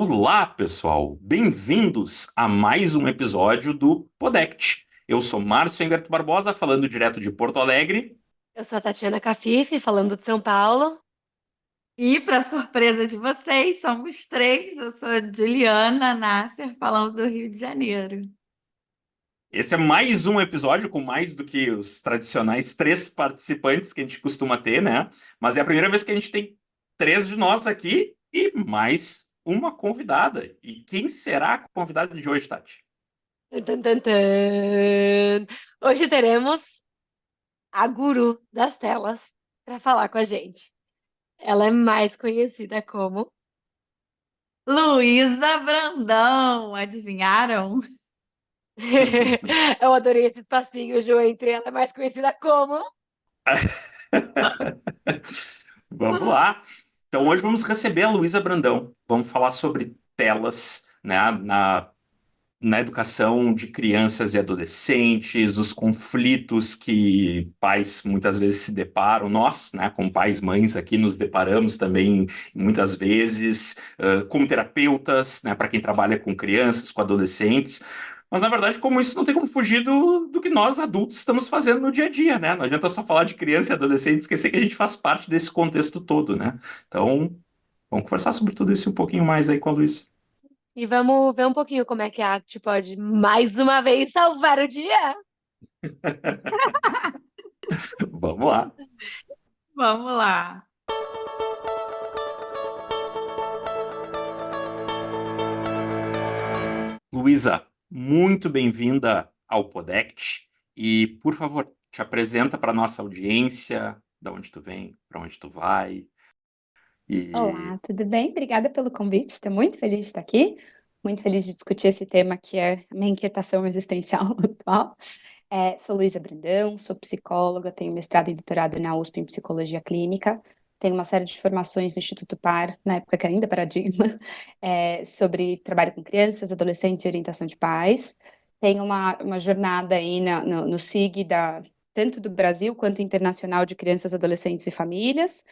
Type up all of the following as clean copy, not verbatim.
Olá, pessoal! Bem-vindos a mais um episódio do Podect. Eu sou Márcio Engerto Barbosa, falando direto de Porto Alegre. Eu sou a Tatiana Cafife, falando de São Paulo. E, para surpresa de vocês, somos três. Eu sou Juliana Nasser, falando do Rio de Janeiro. Esse é mais um episódio com mais do que os tradicionais três participantes que a gente costuma ter, né? Mas é a primeira vez que a gente tem três de nós aqui e mais uma convidada. E quem será a convidada de hoje, Tati? Tan, tan, tan, tan. Hoje teremos a guru das telas para falar com a gente. Ela é mais conhecida como. Luísa Brandão, adivinharam? Eu adorei esse espacinho, Ju, entre ela é mais conhecida como. Vamos lá. Então, hoje vamos receber a Luísa Brandão. Vamos falar sobre telas, né, na educação de crianças e adolescentes, os conflitos que pais muitas vezes se deparam, nós, né, como pais, mães aqui, nos deparamos também muitas vezes, como terapeutas, né, para quem trabalha com crianças, com adolescentes. Mas, na verdade, como isso não tem como fugir do que nós adultos estamos fazendo no dia a dia, né? Não adianta só falar de criança e adolescente e esquecer que a gente faz parte desse contexto todo, né? Então, vamos conversar sobre tudo isso um pouquinho mais aí com a Luísa. E vamos ver um pouquinho como é que a arte pode, mais uma vez, salvar o dia. Vamos lá. Vamos lá. Luísa, muito bem-vinda ao Podect e, por favor, te apresenta para nossa audiência, da onde tu vem, para onde tu vai e Olá, tudo bem? Obrigada pelo convite. Estou muito feliz de estar aqui, muito feliz de discutir esse tema que é a minha inquietação existencial atual. Sou Luísa Brandão, sou psicóloga, tenho mestrado e doutorado na USP em Psicologia Clínica, tenho uma série de formações no Instituto PAR, na época que era ainda Paradigma, sobre trabalho com crianças, adolescentes e orientação de pais. Tenho uma jornada aí no SIG tanto do Brasil quanto internacional de crianças, adolescentes e famílias.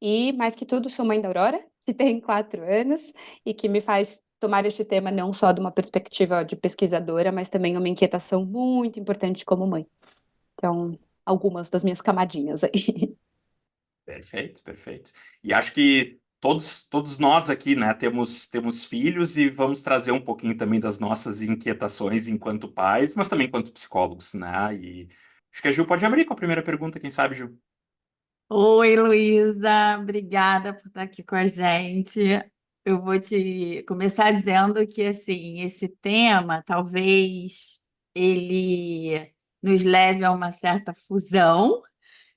E, mais que tudo, sou mãe da Aurora, que tem 4 anos, e que me faz tomar este tema não só de uma perspectiva de pesquisadora, mas também uma inquietação muito importante como mãe. Então, algumas das minhas camadinhas aí. perfeito, perfeito. E acho que todos nós aqui, né, temos filhos e vamos trazer um pouquinho também das nossas inquietações enquanto pais, mas também enquanto psicólogos, né? E acho que a Gil pode abrir com a primeira pergunta, quem sabe, Gil? Oi, Luísa, obrigada por estar aqui com a gente. Eu vou te começar dizendo que, assim, esse tema, talvez ele nos leve a uma certa fusão.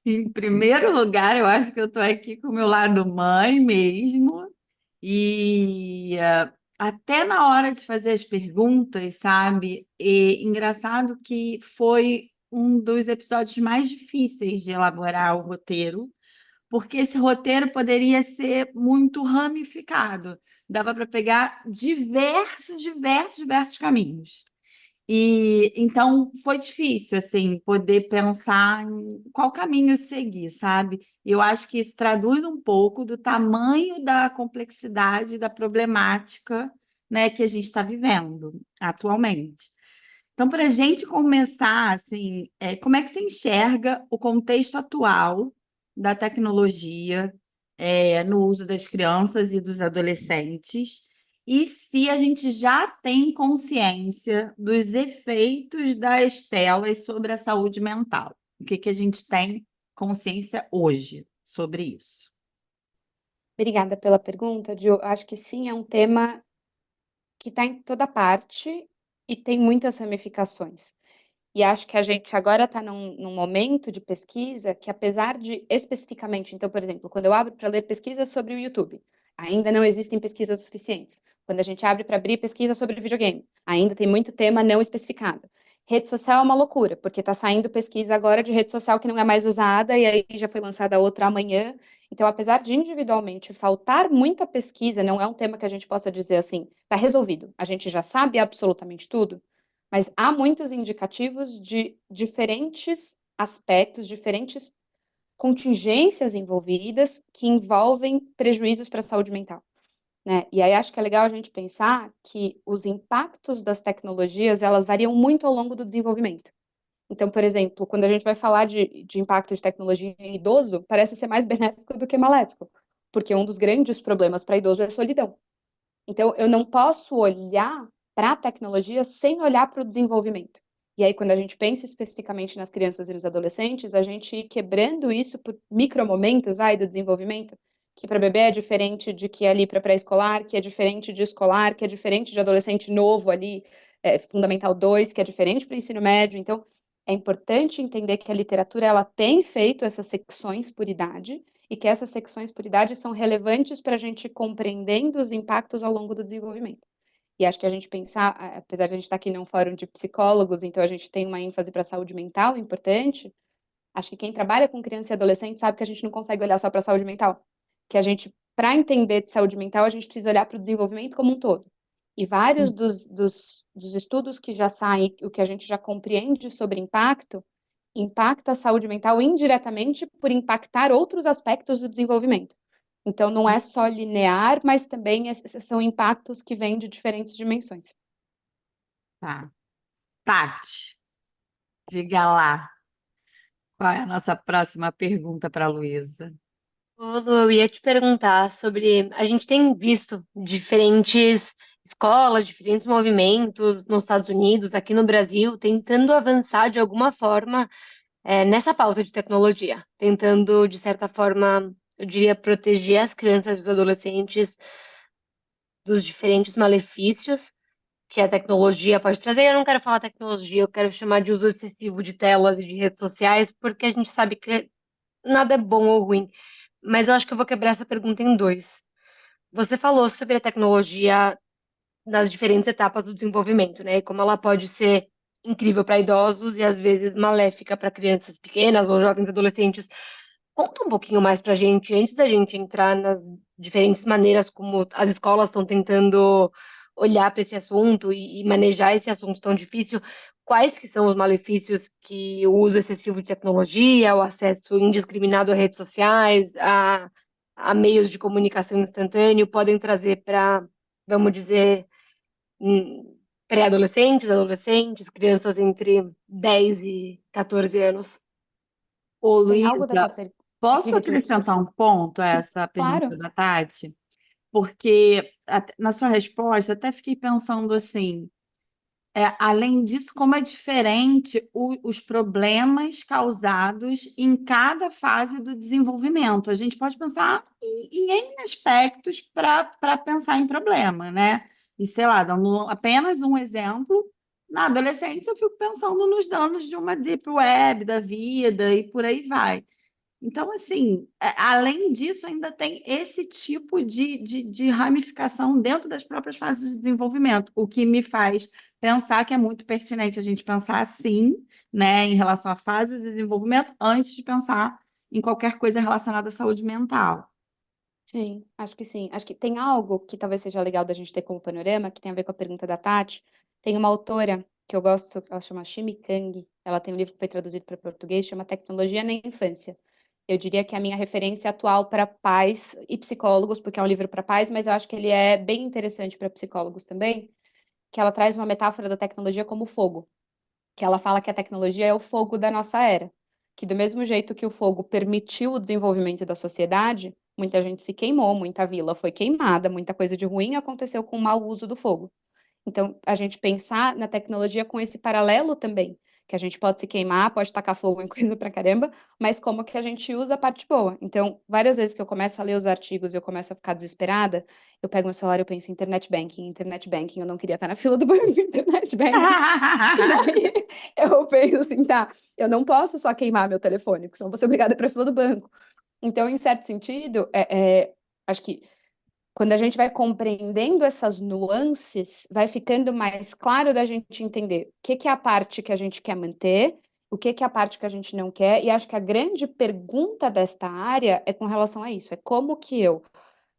Em primeiro lugar, eu acho que eu estou aqui com o meu lado mãe mesmo, e até na hora de fazer as perguntas, sabe? E engraçado que foi um dos episódios mais difíceis de elaborar o roteiro, porque esse roteiro poderia ser muito ramificado, dava para pegar diversos caminhos. E então foi difícil assim poder pensar em qual caminho seguir, sabe? Eu acho que isso traduz um pouco do tamanho da complexidade da problemática, né, que a gente está vivendo atualmente. Então, para a gente começar, assim, como é que você enxerga o contexto atual da tecnologia, no uso das crianças e dos adolescentes? E se a gente já tem consciência dos efeitos das telas sobre a saúde mental? O que que a gente tem consciência hoje sobre isso? Obrigada pela pergunta, Jo. Acho que sim, é um tema que está em toda parte e tem muitas ramificações. E acho que a gente agora está num momento de pesquisa que, apesar de especificamente, então, por exemplo, quando eu abro para ler pesquisas sobre o YouTube, ainda não existem pesquisas suficientes. Quando a gente abre para abrir pesquisa sobre videogame, ainda tem muito tema não especificado. Rede social é uma loucura, porque está saindo pesquisa agora de rede social que não é mais usada, e aí já foi lançada outra amanhã. Então, apesar de individualmente faltar muita pesquisa, não é um tema que a gente possa dizer assim, está resolvido, a gente já sabe absolutamente tudo, mas há muitos indicativos de diferentes aspectos, diferentes contingências envolvidas que envolvem prejuízos para a saúde mental. né? E aí acho que é legal a gente pensar que os impactos das tecnologias, elas variam muito ao longo do desenvolvimento. Então, por exemplo, quando a gente vai falar de impacto de tecnologia em idoso, parece ser mais benéfico do que maléfico, porque um dos grandes problemas para idoso é a solidão. Então, eu não posso olhar para a tecnologia sem olhar para o desenvolvimento. E aí, quando a gente pensa especificamente nas crianças e nos adolescentes, a gente ir quebrando isso por micromomentos, do desenvolvimento, que para bebê é diferente de que é ali para pré-escolar, que é diferente de escolar, que é diferente de adolescente novo ali, Fundamental 2, que é diferente para o ensino médio. Então, é importante entender que a literatura ela tem feito essas secções por idade, e que essas secções por idade são relevantes para a gente ir compreendendo os impactos ao longo do desenvolvimento. E acho que a gente pensar, apesar de a gente estar aqui num fórum de psicólogos, então a gente tem uma ênfase para a saúde mental importante, acho que quem trabalha com criança e adolescente sabe que a gente não consegue olhar só para a saúde mental. Que a gente, para entender de saúde mental, a gente precisa olhar para o desenvolvimento como um todo. E vários dos estudos que já saem, o que a gente já compreende sobre impacto, impacta a saúde mental indiretamente por impactar outros aspectos do desenvolvimento. Então, não é só linear, mas também são impactos que vêm de diferentes dimensões. Tá. Tati, diga lá, qual é a nossa próxima pergunta para a Luísa? Ô, Lu, eu ia te perguntar sobre. A gente tem visto diferentes escolas, diferentes movimentos nos Estados Unidos, aqui no Brasil, tentando avançar de alguma forma, nessa pauta de tecnologia, tentando, de certa forma, eu diria, proteger as crianças e os adolescentes dos diferentes malefícios que a tecnologia pode trazer. Eu não quero falar tecnologia, eu quero chamar de uso excessivo de telas e de redes sociais, porque a gente sabe que nada é bom ou ruim. Mas eu acho que eu vou quebrar essa pergunta em dois. Você falou sobre a tecnologia nas diferentes etapas do desenvolvimento, né? E como ela pode ser incrível para idosos e às vezes maléfica para crianças pequenas ou jovens adolescentes. Conta um pouquinho mais para a gente, antes da gente entrar nas diferentes maneiras como as escolas estão tentando olhar para esse assunto e manejar esse assunto tão difícil. Quais que são os malefícios que o uso excessivo de tecnologia, o acesso indiscriminado a redes sociais, a meios de comunicação instantâneo podem trazer para, vamos dizer, pré-adolescentes, adolescentes, crianças entre 10 e 14 anos? Ô, Tem algo da tua Luísa, pergunta? posso Diga, acrescentar um desculpa. ponto a essa pergunta Claro. da Tati? Porque na sua resposta, até fiquei pensando assim, além disso, como é diferente os problemas causados em cada fase do desenvolvimento. A gente pode pensar em N aspectos para pensar em problema, né? E, sei lá, dando apenas um exemplo, na adolescência eu fico pensando nos danos de uma deep web da vida e por aí vai. Então, assim, além disso, ainda tem esse tipo de ramificação dentro das próprias fases de desenvolvimento, o que me faz pensar que é muito pertinente a gente pensar assim, né, em relação a fases de desenvolvimento, antes de pensar em qualquer coisa relacionada à saúde mental. Sim, acho que sim. Acho que tem algo que talvez seja legal da gente ter como panorama, que tem a ver com a pergunta da Tati. Tem uma autora que eu gosto, ela chama Shimi Kang. Ela tem um livro que foi traduzido para português, chama Tecnologia na Infância. Eu diria que é a minha referência atual para pais e psicólogos, porque é um livro para pais, mas eu acho que ele é bem interessante para psicólogos também, que ela traz uma metáfora da tecnologia como fogo, que ela fala que a tecnologia é o fogo da nossa era, que do mesmo jeito que o fogo permitiu o desenvolvimento da sociedade, muita gente se queimou, muita vila foi queimada, muita coisa de ruim aconteceu com o mau uso do fogo. Então, a gente pensar na tecnologia com esse paralelo também, que a gente pode se queimar, pode tacar fogo em coisa pra caramba, mas como que a gente usa a parte boa. Então, várias vezes que eu começo a ler os artigos e eu começo a ficar desesperada, eu pego meu celular e eu penso internet banking, eu não queria estar na fila do banco, internet banking. E aí eu penso assim, tá, eu não posso só queimar meu telefone, porque senão eu vou ser obrigada a ir pra fila do banco. Então, em certo sentido, acho que quando a gente vai compreendendo essas nuances, vai ficando mais claro da gente entender o que que é a parte que a gente quer manter, o que que é a parte que a gente não quer, e acho que a grande pergunta desta área é com relação a isso, é como que eu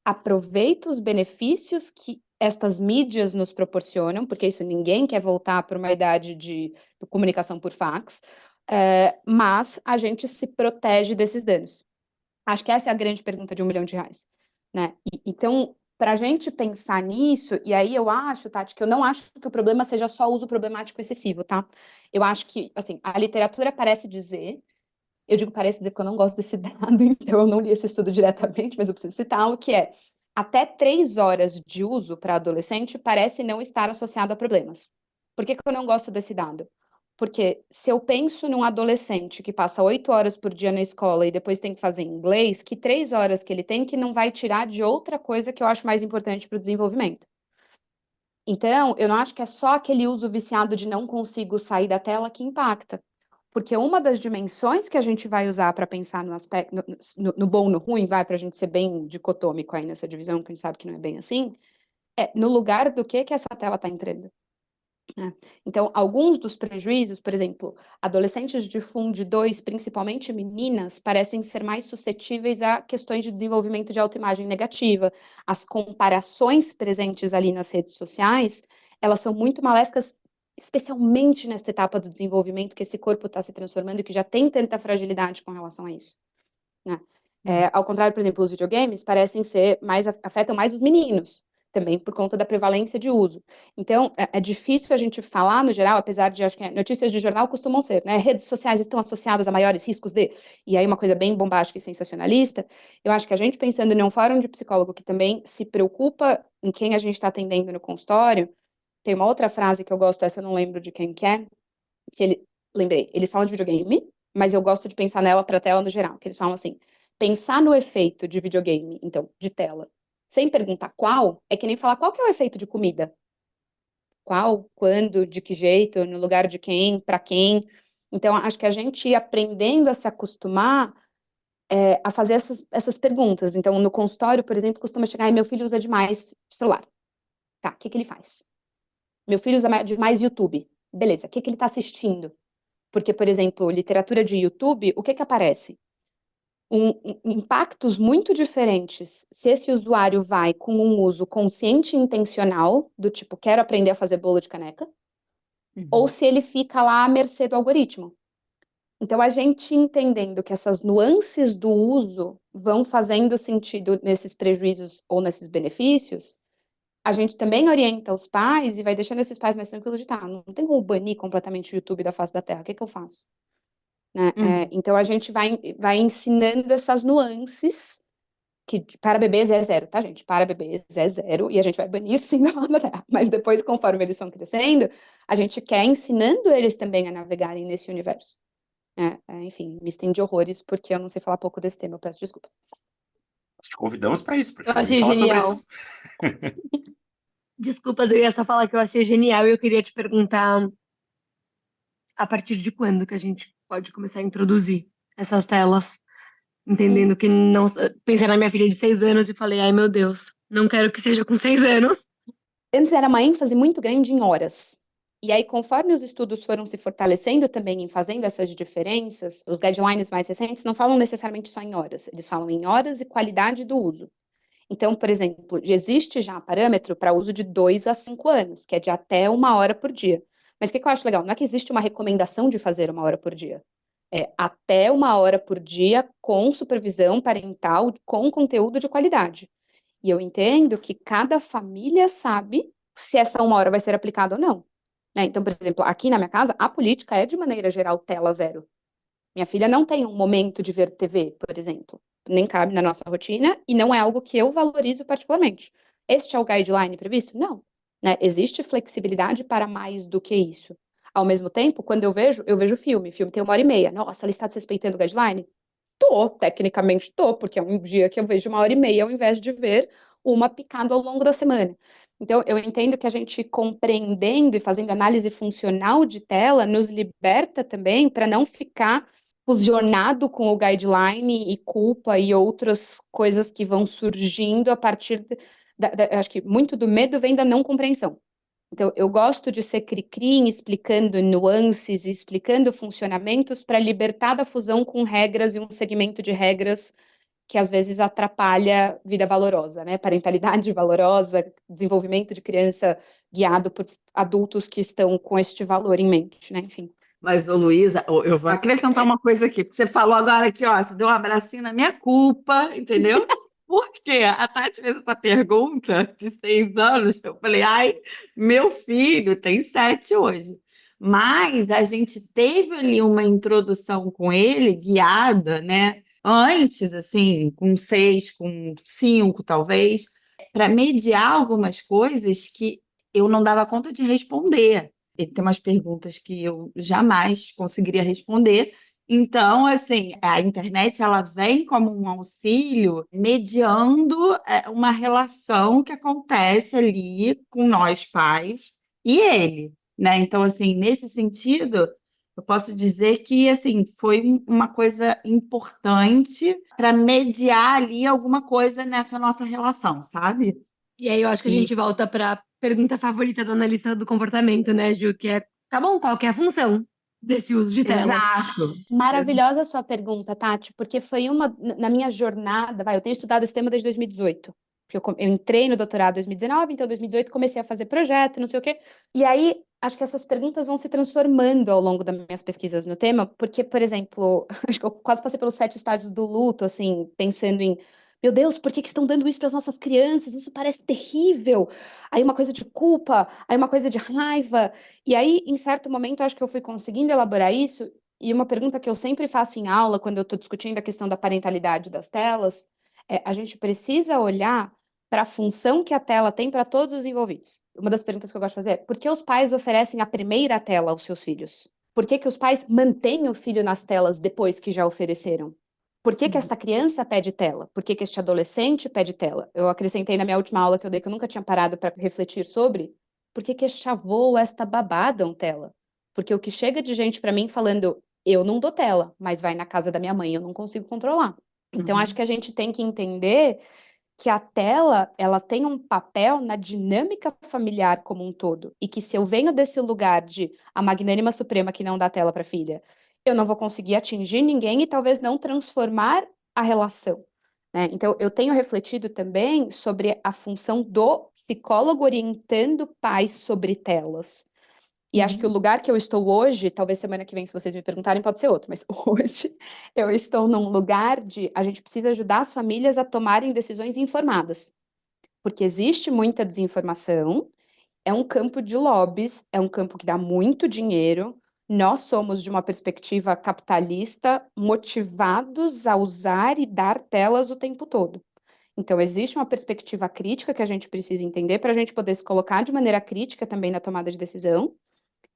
aproveito os benefícios que estas mídias nos proporcionam, porque isso ninguém quer voltar para uma idade de comunicação por fax, mas a gente se protege desses danos. Acho que essa é a grande pergunta de R$ 1 milhão, né? Então, para a gente pensar nisso, e aí eu acho, Tati, que eu não acho que o problema seja só o uso problemático excessivo, tá? Eu acho que, assim, a literatura parece dizer, eu digo parece dizer porque eu não gosto desse dado, então eu não li esse estudo diretamente, mas eu preciso citar o que é até 3 horas de uso para adolescente parece não estar associado a problemas. Por que que eu não gosto desse dado? Porque se eu penso num adolescente que passa 8 horas por dia na escola e depois tem que fazer inglês, que 3 horas que ele tem que não vai tirar de outra coisa que eu acho mais importante para o desenvolvimento. Então, eu não acho que é só aquele uso viciado de não consigo sair da tela que impacta. Porque uma das dimensões que a gente vai usar para pensar no aspecto, no bom e no ruim, vai, para a gente ser bem dicotômico aí nessa divisão, que a gente sabe que não é bem assim, é no lugar do que essa tela está entrando. Né? Então, alguns dos prejuízos, por exemplo, adolescentes de Fund 2, principalmente meninas, parecem ser mais suscetíveis a questões de desenvolvimento de autoimagem negativa. As comparações presentes ali nas redes sociais, elas são muito maléficas, especialmente nesta etapa do desenvolvimento que esse corpo está se transformando e que já tem tanta fragilidade com relação a isso. Né? Ao contrário, por exemplo, os videogames parecem ser afetam mais os meninos, também por conta da prevalência de uso. Então, é difícil a gente falar, no geral, apesar de, acho que notícias de jornal costumam ser, né? Redes sociais estão associadas a maiores riscos de... E aí uma coisa bem bombástica e sensacionalista. Eu acho que a gente, pensando em um fórum de psicólogo que também se preocupa em quem a gente está atendendo no consultório, tem uma outra frase que eu gosto, essa eu não lembro de quem que é, lembrei, eles falam de videogame, mas eu gosto de pensar nela para tela no geral, que eles falam assim, pensar no efeito de videogame, então, de tela, sem perguntar qual, é que nem falar qual que é o efeito de comida. Qual, quando, de que jeito, no lugar de quem, para quem. Então, acho que a gente ir aprendendo a se acostumar a fazer essas perguntas. Então, no consultório, por exemplo, costuma chegar e meu filho usa demais celular. Tá, o que que ele faz? Meu filho usa demais YouTube. Beleza, o que que ele está assistindo? Porque, por exemplo, literatura de YouTube, o que que aparece? Impactos muito diferentes se esse usuário vai com um uso consciente e intencional, do tipo, quero aprender a fazer bolo de caneca, ou se ele fica lá à mercê do algoritmo. Então, a gente entendendo que essas nuances do uso vão fazendo sentido nesses prejuízos ou nesses benefícios, a gente também orienta os pais e vai deixando esses pais mais tranquilos de, tá, não tem como banir completamente o YouTube da face da Terra, o que que eu faço? Né? Então, a gente vai ensinando essas nuances, que para bebês é zero, tá, gente? Para bebês é zero, e a gente vai banir sim da face da Terra. Mas depois, conforme eles vão crescendo, a gente quer ensinando eles também a navegarem nesse universo. Enfim, me estendi horrores, porque eu não sei falar pouco desse tema, eu peço desculpas. Nós te convidamos para isso, para Eu te ouvir achei falar sobre genial. isso. Desculpas, eu ia só falar que eu achei genial e eu queria te perguntar a partir de quando que a gente pode começar a introduzir essas telas, entendendo que não. Pensei na minha filha de 6 anos e falei, ai meu Deus, não quero que seja com 6 anos. Antes era uma ênfase muito grande em horas. E aí, conforme os estudos foram se fortalecendo também em fazendo essas diferenças, os guidelines mais recentes não falam necessariamente só em horas, eles falam em horas e qualidade do uso. Então, por exemplo, existe já parâmetro para uso de 2 a 5 anos, que é de até 1 hora por dia. Mas o que eu acho legal? Não é que existe uma recomendação de fazer 1 hora por dia. É até 1 hora por dia com supervisão parental, com conteúdo de qualidade. E eu entendo que cada família sabe se essa 1 hora vai ser aplicada ou não. Né? Então, por exemplo, aqui na minha casa, a política é, de maneira geral, tela zero. Minha filha não tem um momento de ver TV, por exemplo. Nem cabe na nossa rotina e não é algo que eu valorizo particularmente. Este é o guideline previsto? Não. Né? Existe flexibilidade para mais do que isso. Ao mesmo tempo, quando eu vejo filme. Filme tem 1 hora e meia. Nossa, ela está desrespeitando o guideline? Tecnicamente tô, porque é um dia que eu vejo 1 hora e meia ao invés de ver uma picada ao longo da semana. Então, eu entendo que a gente compreendendo e fazendo análise funcional de tela nos liberta também para não ficar fusionado com o guideline e culpa e outras coisas que vão surgindo a partir acho que muito do medo vem da não compreensão. Então, eu gosto de ser cri-cri, explicando nuances, explicando funcionamentos para libertar da fusão com regras e um segmento de regras que às vezes atrapalha vida valorosa, né? Parentalidade valorosa, desenvolvimento de criança guiado por adultos que estão com este valor em mente, né? Enfim. Mas, ô Luísa, eu vou acrescentar uma coisa aqui, porque você falou agora aqui, ó, você deu um abracinho na minha culpa, entendeu? Porque a Tati fez essa pergunta de 6 anos, eu falei, ai, meu filho tem 7 hoje. Mas a gente teve ali uma introdução com ele, guiada, né? Antes, assim, com 6, com 5, talvez, para mediar algumas coisas que eu não dava conta de responder. Ele tem umas perguntas que eu jamais conseguiria responder. Então, assim, a internet ela vem como um auxílio mediando uma relação que acontece ali com nós pais e ele, né? Então, assim, nesse sentido, eu posso dizer que assim foi uma coisa importante para mediar ali alguma coisa nessa nossa relação, sabe? E aí eu acho que a E gente volta para a pergunta favorita da analista do comportamento, né, Ju? Que é, tá bom, qual que é a função desse uso de tela? exato. Maravilhosa a sua pergunta, Tati, porque foi uma, na minha jornada, eu tenho estudado esse tema desde 2018, porque eu entrei no doutorado em 2019, então em 2018 comecei a fazer projeto, não sei o quê, e aí acho que essas perguntas vão se transformando ao longo das minhas pesquisas no tema, porque, por exemplo, acho que eu quase passei pelos 7 estágios do luto, assim, pensando em, meu Deus, por que que estão dando isso para as nossas crianças? Isso parece terrível. Aí uma coisa de culpa, aí uma coisa de raiva, e aí, em certo momento, acho que eu fui conseguindo elaborar isso. E uma pergunta que eu sempre faço em aula, quando eu estou discutindo a questão da parentalidade das telas, é: a gente precisa olhar para a função que a tela tem para todos os envolvidos. Uma das perguntas que eu gosto de fazer é: por que os pais oferecem a primeira tela aos seus filhos? Por que que os pais mantêm o filho nas telas depois que já ofereceram? Por que que esta criança pede tela? Por que que este adolescente pede tela? Eu acrescentei na minha última aula que eu dei, que eu nunca tinha parado para refletir sobre: por que que este avô ou esta babá dão tela? Porque o que chega de gente para mim falando: eu não dou tela, mas vai na casa da minha mãe, eu não consigo controlar. Então, acho Uhum. que a gente tem que entender que a tela, ela tem um papel na dinâmica familiar como um todo. E que se eu venho desse lugar de a magnânima suprema que não dá tela para filha, eu não vou conseguir atingir ninguém e talvez não transformar a relação. Né? Então, eu tenho refletido também sobre a função do psicólogo orientando pais sobre telas. E acho que o Uhum. lugar que eu estou hoje, talvez semana que vem, se vocês me perguntarem, pode ser outro, mas hoje eu estou num lugar de a gente precisa ajudar as famílias a tomarem decisões informadas, porque existe muita desinformação, é um campo de lobbies, é um campo que dá muito dinheiro. Nós somos, de uma perspectiva capitalista, motivados a usar e dar telas o tempo todo. Então, existe uma perspectiva crítica que a gente precisa entender para a gente poder se colocar de maneira crítica também na tomada de decisão.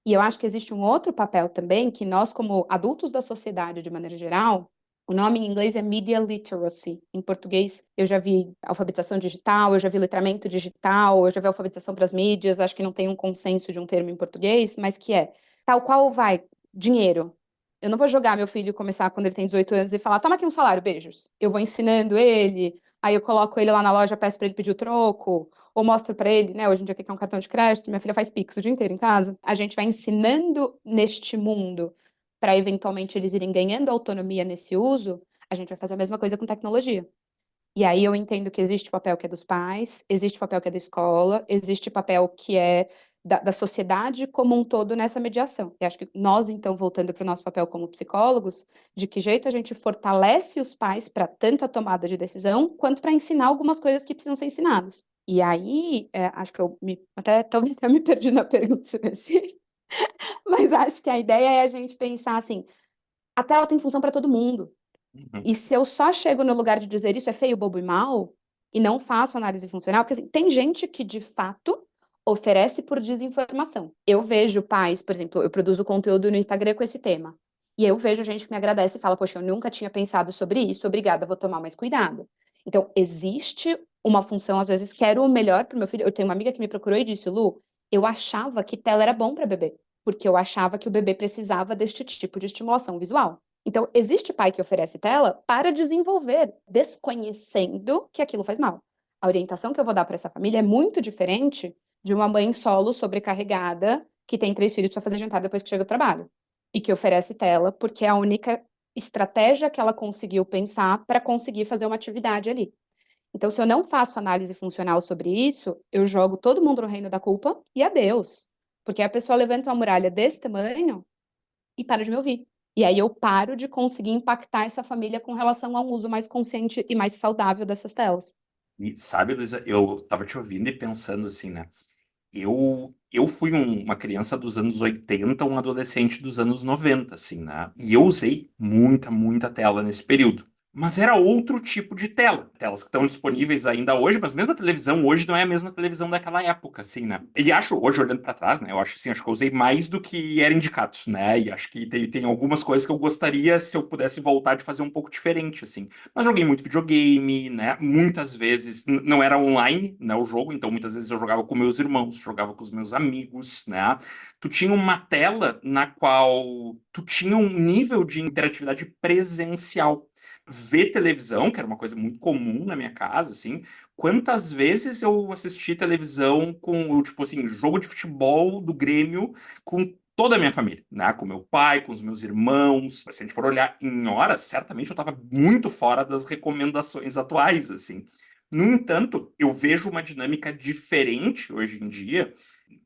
E eu acho que existe um outro papel também que nós, como adultos da sociedade de maneira geral, o nome em inglês é Media Literacy. Em português, eu já vi alfabetização digital, eu já vi letramento digital, eu já vi alfabetização para as mídias, acho que não tem um consenso de um termo em português, mas que é tal qual vai dinheiro. Eu não vou jogar meu filho começar quando ele tem 18 anos e falar: toma aqui um salário, beijos. Eu vou ensinando ele, aí eu coloco ele lá na loja, peço para ele pedir o troco, ou mostro para ele, né? Hoje em dia que é um cartão de crédito, minha filha faz Pix o dia inteiro em casa. A gente vai ensinando neste mundo para eventualmente eles irem ganhando autonomia nesse uso. A gente vai fazer a mesma coisa com tecnologia. E aí eu entendo que existe o papel que é dos pais, existe o papel que é da escola, existe o papel que é da sociedade como um todo nessa mediação. E acho que nós, então, voltando para o nosso papel como psicólogos, de que jeito a gente fortalece os pais para tanto a tomada de decisão, quanto para ensinar algumas coisas que precisam ser ensinadas. E aí, acho que até talvez até me perdi na pergunta, se você- mas acho que a ideia é a gente pensar assim: a tela tem função para todo mundo. Uhum. E se eu só chego no lugar de dizer isso é feio, bobo e mal, e não faço análise funcional, porque assim, tem gente que de fato oferece por desinformação. Eu vejo pais, por exemplo, eu produzo conteúdo no Instagram com esse tema. E eu vejo gente que me agradece e fala: poxa, eu nunca tinha pensado sobre isso, obrigada, vou tomar mais cuidado. Então, existe uma função, às vezes, quero o melhor para o meu filho. Eu tenho uma amiga que me procurou e disse: Lu, eu achava que tela era bom para bebê, porque eu achava que o bebê precisava deste tipo de estimulação visual. Então, existe pai que oferece tela para desenvolver, desconhecendo que aquilo faz mal. A orientação que eu vou dar para essa família é muito diferente de uma mãe solo sobrecarregada que tem 3 filhos para fazer jantar depois que chega do trabalho e que oferece tela porque é a única estratégia que ela conseguiu pensar para conseguir fazer uma atividade ali. Então, se eu não faço análise funcional sobre isso, eu jogo todo mundo no reino da culpa e adeus. Porque a pessoa levanta uma muralha desse tamanho e para de me ouvir. E aí eu paro de conseguir impactar essa família com relação a um uso mais consciente e mais saudável dessas telas. E sabe, Luísa, eu tava te ouvindo e pensando assim, né? Eu fui uma criança dos anos 80, um adolescente dos anos 90, assim, né? E eu usei muita, muita tela nesse período. Mas era outro tipo de tela. Telas que estão disponíveis ainda hoje, mas mesmo a televisão hoje não é a mesma televisão daquela época, assim, né? E acho, hoje olhando pra trás, né? Eu acho assim, acho que eu usei mais do que era indicado, né? E acho que tem algumas coisas que eu gostaria, se eu pudesse voltar, de fazer um pouco diferente, assim. Mas joguei muito videogame, né? Muitas vezes não era online, né, o jogo, então muitas vezes eu jogava com meus irmãos, jogava com os meus amigos, né? Tu tinha uma tela na qual tu tinha um nível de interatividade presencial. Ver televisão, que era uma coisa muito comum na minha casa, assim. Quantas vezes eu assisti televisão com, tipo assim, jogo de futebol do Grêmio com toda a minha família, né? Com meu pai, com os meus irmãos. Se a gente for olhar em horas, certamente eu estava muito fora das recomendações atuais, assim. No entanto, eu vejo uma dinâmica diferente hoje em dia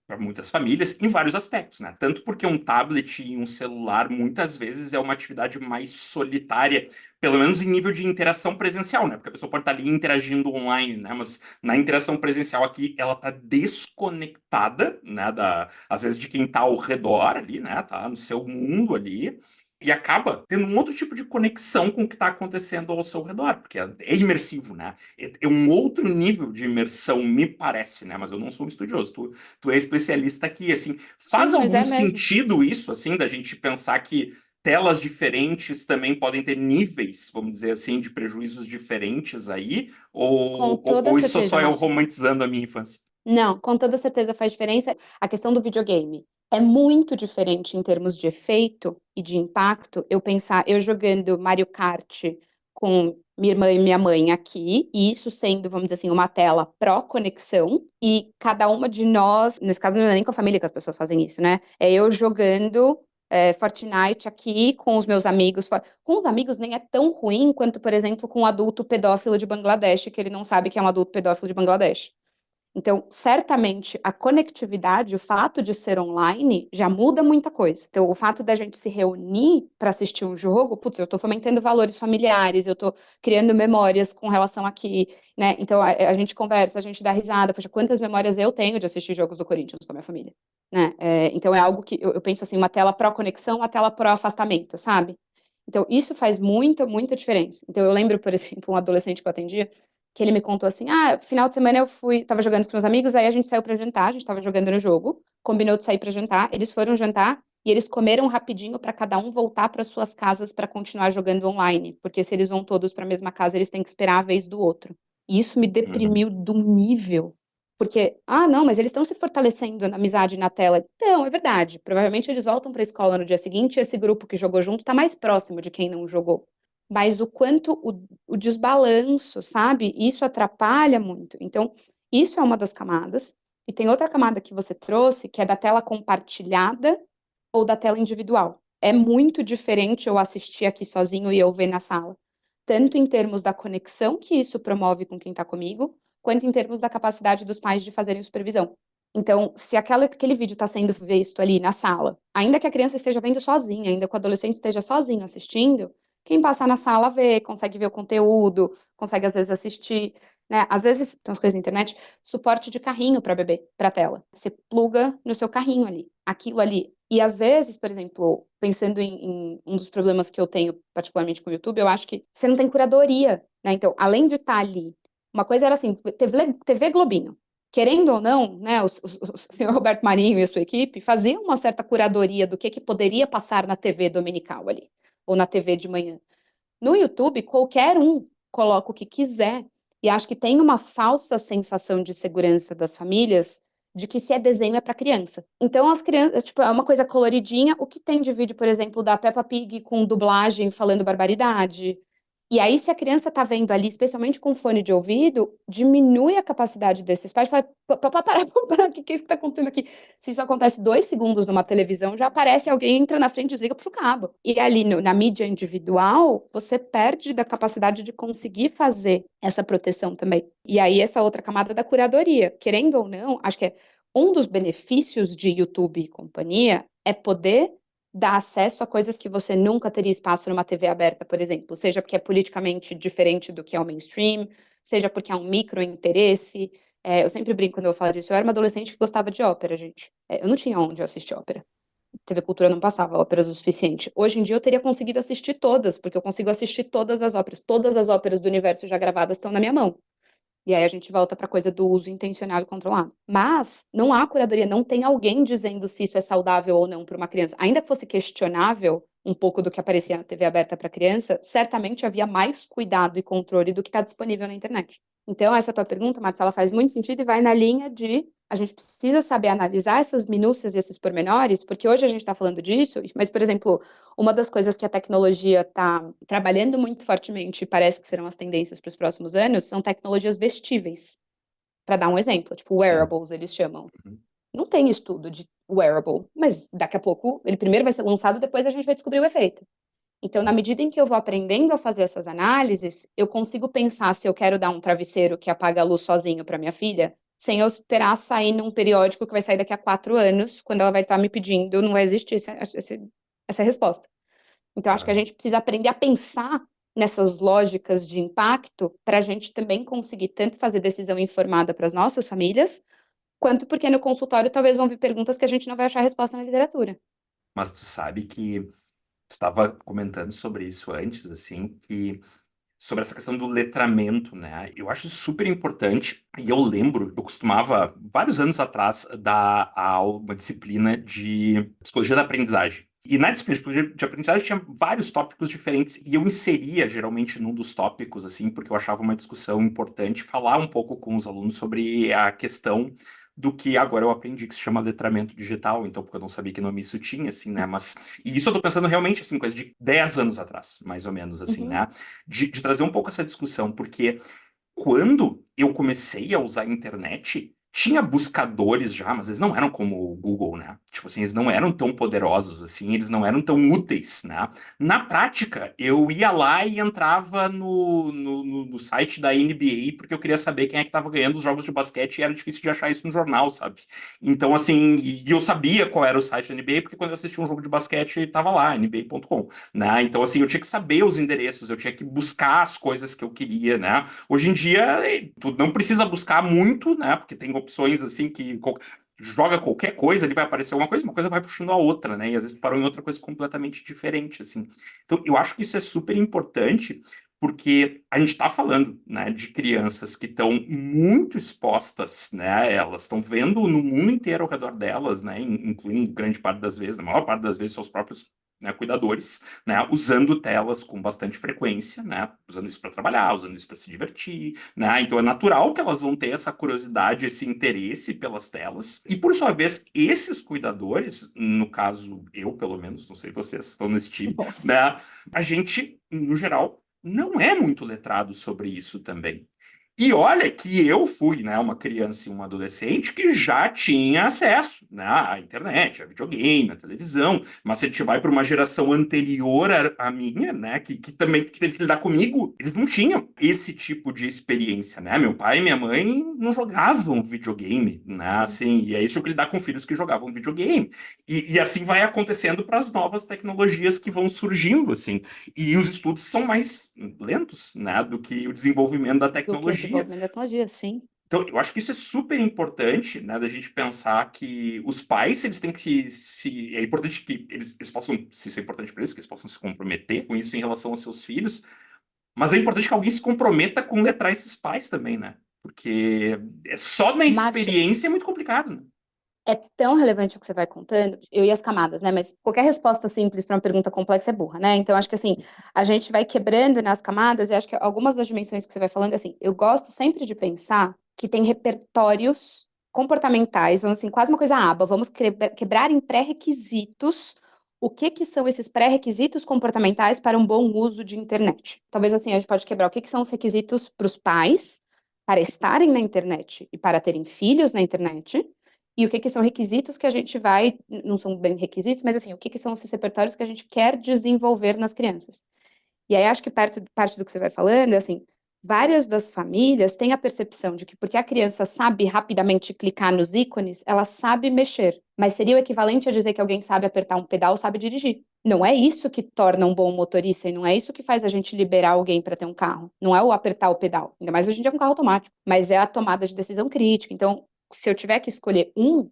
para muitas famílias em vários aspectos, né? Tanto porque um tablet e um celular muitas vezes é uma atividade mais solitária, pelo menos em nível de interação presencial, né? Porque a pessoa pode estar ali interagindo online, né? Mas na interação presencial aqui, ela está desconectada, né? Às vezes de quem está ao redor ali, né? Tá no seu mundo ali. E acaba tendo um outro tipo de conexão com o que está acontecendo ao seu redor, porque é imersivo, né? É um outro nível de imersão, me parece, né? Mas eu não sou um estudioso. Tu é especialista aqui, assim, faz Sim, mas algum é mesmo. sentido isso, assim, da gente pensar que telas diferentes também podem ter níveis, vamos dizer assim, de prejuízos diferentes aí? Com Ou, toda ou isso certeza, só eu Márcio. romantizando a minha infância? Não, com toda certeza faz diferença. A questão do videogame é muito diferente em termos de efeito e de impacto. Eu pensar, eu jogando Mario Kart com minha irmã e minha mãe aqui, e isso sendo, vamos dizer assim, uma tela pró-conexão, e cada uma de nós, nesse caso não é nem com a família que as pessoas fazem isso, né? É eu jogando Fortnite aqui com os meus amigos. Com os amigos nem é tão ruim quanto, por exemplo, com um adulto pedófilo de Bangladesh, que ele não sabe que é um adulto pedófilo de Bangladesh. Então, certamente, a conectividade, o fato de ser online, já muda muita coisa. Então, o fato da gente se reunir para assistir um jogo, putz, eu estou fomentando valores familiares, eu estou criando memórias com relação aqui, né? Então, a gente conversa, a gente dá risada. Poxa, quantas memórias eu tenho de assistir jogos do Corinthians com a minha família, né? Então, é algo que eu penso assim, uma tela pró-conexão, uma tela pró-afastamento, sabe? Então, isso faz muita, muita diferença. Então, eu lembro, por exemplo, um adolescente que eu atendia, que ele me contou assim: ah, final de semana tava jogando com meus amigos, aí a gente saiu pra jantar, a gente tava jogando no jogo, combinou de sair pra jantar, eles foram jantar e eles comeram rapidinho pra cada um voltar para suas casas pra continuar jogando online, porque se eles vão todos pra mesma casa, eles têm que esperar a vez do outro. E isso me Uhum. deprimiu do nível. Porque, não, mas eles estão se fortalecendo na amizade na tela. Então, é verdade. Provavelmente eles voltam para a escola no dia seguinte e esse grupo que jogou junto está mais próximo de quem não jogou. Mas o quanto o desbalanço, sabe? Isso atrapalha muito. Então, isso é uma das camadas. E tem outra camada que você trouxe, que é da tela compartilhada ou da tela individual. É muito diferente eu assistir aqui sozinho e eu ver na sala. Tanto em termos da conexão que isso promove com quem está comigo, quanto em termos da capacidade dos pais de fazerem supervisão. Então, se aquele vídeo está sendo visto ali na sala, ainda que a criança esteja vendo sozinha, ainda que o adolescente esteja sozinho assistindo, quem passar na sala vê, consegue ver o conteúdo, consegue às vezes assistir, né? Às vezes, tem umas coisas na internet, suporte de carrinho para bebê, para tela. Você pluga no seu carrinho ali, aquilo ali. E às vezes, por exemplo, pensando em um dos problemas que eu tenho, particularmente com o YouTube, eu acho que você não tem curadoria, né? Então, além de estar ali, uma coisa era assim, TV Globinho. Querendo ou não, né, o senhor Roberto Marinho e a sua equipe faziam uma certa curadoria do que poderia passar na TV dominical ali, ou na TV de manhã. No YouTube, qualquer um coloca o que quiser, e acho que tem uma falsa sensação de segurança das famílias de que se é desenho é para criança. Então as crianças, tipo, é uma coisa coloridinha, o que tem de vídeo, por exemplo, da Peppa Pig com dublagem falando barbaridade. E aí, se a criança tá vendo ali, especialmente com fone de ouvido, diminui a capacidade desses pais. Fala, para, o que é isso que tá acontecendo aqui? Se isso acontece 2 segundos numa televisão, já aparece alguém, entra na frente e desliga pro cabo. E ali na mídia individual, você perde da capacidade de conseguir fazer essa proteção também. E aí, essa outra camada da curadoria. Querendo ou não, acho que um dos benefícios de YouTube e companhia é poder dá acesso a coisas que você nunca teria espaço numa TV aberta, por exemplo, seja porque é politicamente diferente do que é o mainstream, seja porque é um micro interesse. Eu sempre brinco quando eu falo disso. Eu era uma adolescente que gostava de ópera, gente. Eu não tinha onde eu assistir ópera. TV Cultura não passava óperas o suficiente. Hoje em dia eu teria conseguido assistir todas, porque eu consigo assistir todas as óperas. Todas as óperas do universo já gravadas estão na minha mão. E aí a gente volta para a coisa do uso intencional e controlado. Mas não há curadoria, não tem alguém dizendo se isso é saudável ou não para uma criança. Ainda que fosse questionável um pouco do que aparecia na TV aberta para criança, certamente havia mais cuidado e controle do que está disponível na internet. Então, essa tua pergunta, Marcela, faz muito sentido e vai na linha de a gente precisa saber analisar essas minúcias e esses pormenores, porque hoje a gente está falando disso, mas, por exemplo, uma das coisas que a tecnologia está trabalhando muito fortemente, e parece que serão as tendências para os próximos anos, são tecnologias vestíveis. Para dar um exemplo, tipo Sim. wearables, eles chamam. Uhum. Não tem estudo de wearable, mas daqui a pouco ele primeiro vai ser lançado, depois a gente vai descobrir o efeito. Então, na medida em que eu vou aprendendo a fazer essas análises, eu consigo pensar se eu quero dar um travesseiro que apaga a luz sozinho para minha filha, sem eu esperar sair num periódico que vai sair daqui a 4 anos, quando ela vai estar me pedindo, não vai existir essa resposta. Então, acho que a gente precisa aprender a pensar nessas lógicas de impacto para a gente também conseguir tanto fazer decisão informada para as nossas famílias, quanto porque no consultório talvez vão vir perguntas que a gente não vai achar resposta na literatura. Mas tu sabe que tu estava comentando sobre isso antes, assim, que sobre essa questão do letramento, né? Eu acho super importante, e eu lembro, eu costumava, vários anos atrás, dar uma disciplina de psicologia da aprendizagem. E na disciplina de psicologia de aprendizagem tinha vários tópicos diferentes, e eu inseria, geralmente, num dos tópicos, assim, porque eu achava uma discussão importante, falar um pouco com os alunos sobre a questão do que agora eu aprendi, que se chama letramento digital, então, porque eu não sabia que nome isso tinha, assim, né? Mas, e isso eu tô pensando realmente, assim, coisa de 10 anos atrás, mais ou menos, assim, Uhum. né? De trazer um pouco essa discussão, porque quando eu comecei a usar a internet, tinha buscadores já, mas eles não eram como o Google, né? Tipo assim, eles não eram tão poderosos assim, eles não eram tão úteis, né? Na prática, eu ia lá e entrava no site da NBA porque eu queria saber quem é que estava ganhando os jogos de basquete e era difícil de achar isso no jornal, sabe? Então, assim, e eu sabia qual era o site da NBA porque quando eu assistia um jogo de basquete, estava lá, nba.com, né? Então, assim, eu tinha que saber os endereços, eu tinha que buscar as coisas que eu queria, né? Hoje em dia, tu não precisa buscar muito, né? Porque tem opções assim que joga qualquer coisa, ele vai aparecer uma coisa vai puxando a outra, né? E às vezes tu parou em outra coisa completamente diferente, assim. Então, eu acho que isso é super importante, porque a gente está falando, né, de crianças que estão muito expostas, né? Elas estão vendo no mundo inteiro ao redor delas, né? Incluindo grande parte das vezes, na maior parte das vezes, seus próprios, né, cuidadores, né, usando telas com bastante frequência, né, usando isso para trabalhar, usando isso para se divertir, né, então é natural que elas vão ter essa curiosidade, esse interesse pelas telas, e por sua vez, esses cuidadores, no caso, eu pelo menos, não sei vocês estão nesse time, Nossa. né, a gente, no geral, não é muito letrado sobre isso também. E olha que eu fui, né, uma criança e um adolescente que já tinha acesso, né, à internet, a videogame, à televisão. Mas se a gente vai para uma geração anterior à minha, né, que também que teve que lidar comigo, eles não tinham esse tipo de experiência, né? Meu pai e minha mãe não jogavam videogame, né? Assim, e aí eles tinham que lidar com filhos que jogavam videogame. E assim vai acontecendo para as novas tecnologias que vão surgindo, assim. E os estudos são mais lentos, né, do que o desenvolvimento da Do que o tecnologia. desenvolvimento da tecnologia, sim. Então, eu acho que isso é super importante, né, da gente pensar que os pais, eles têm que se... É importante que eles possam, se isso é importante para eles, que eles possam se comprometer com isso em relação aos seus filhos, mas é importante que alguém se comprometa com letrar esses pais também, né? Porque só na Márcio, experiência é muito complicado, né? é tão relevante o que você vai contando, eu e as camadas, né? Mas qualquer resposta simples para uma pergunta complexa é burra, né? Então, acho que assim, a gente vai quebrando nas camadas, e acho que algumas das dimensões que você vai falando, assim, eu gosto sempre de pensar que tem repertórios comportamentais, vamos assim, quase uma coisa aba, vamos quebrar em pré-requisitos o que que são esses pré-requisitos comportamentais para um bom uso de internet. Talvez assim, a gente pode quebrar o que que são os requisitos para os pais para estarem na internet e para terem filhos na internet, e o que que são requisitos que a gente vai, não são bem requisitos, mas assim, o que que são esses repertórios que a gente quer desenvolver nas crianças. E aí acho que parte do que você vai falando é assim, várias das famílias têm a percepção de que porque a criança sabe rapidamente clicar nos ícones, ela sabe mexer. Mas seria o equivalente a dizer que alguém sabe apertar um pedal ou sabe dirigir. Não é isso que torna um bom motorista e não é isso que faz a gente liberar alguém para ter um carro. Não é o apertar o pedal, ainda mais hoje em dia com carro automático, mas é a tomada de decisão crítica. Então, se eu tiver que escolher um,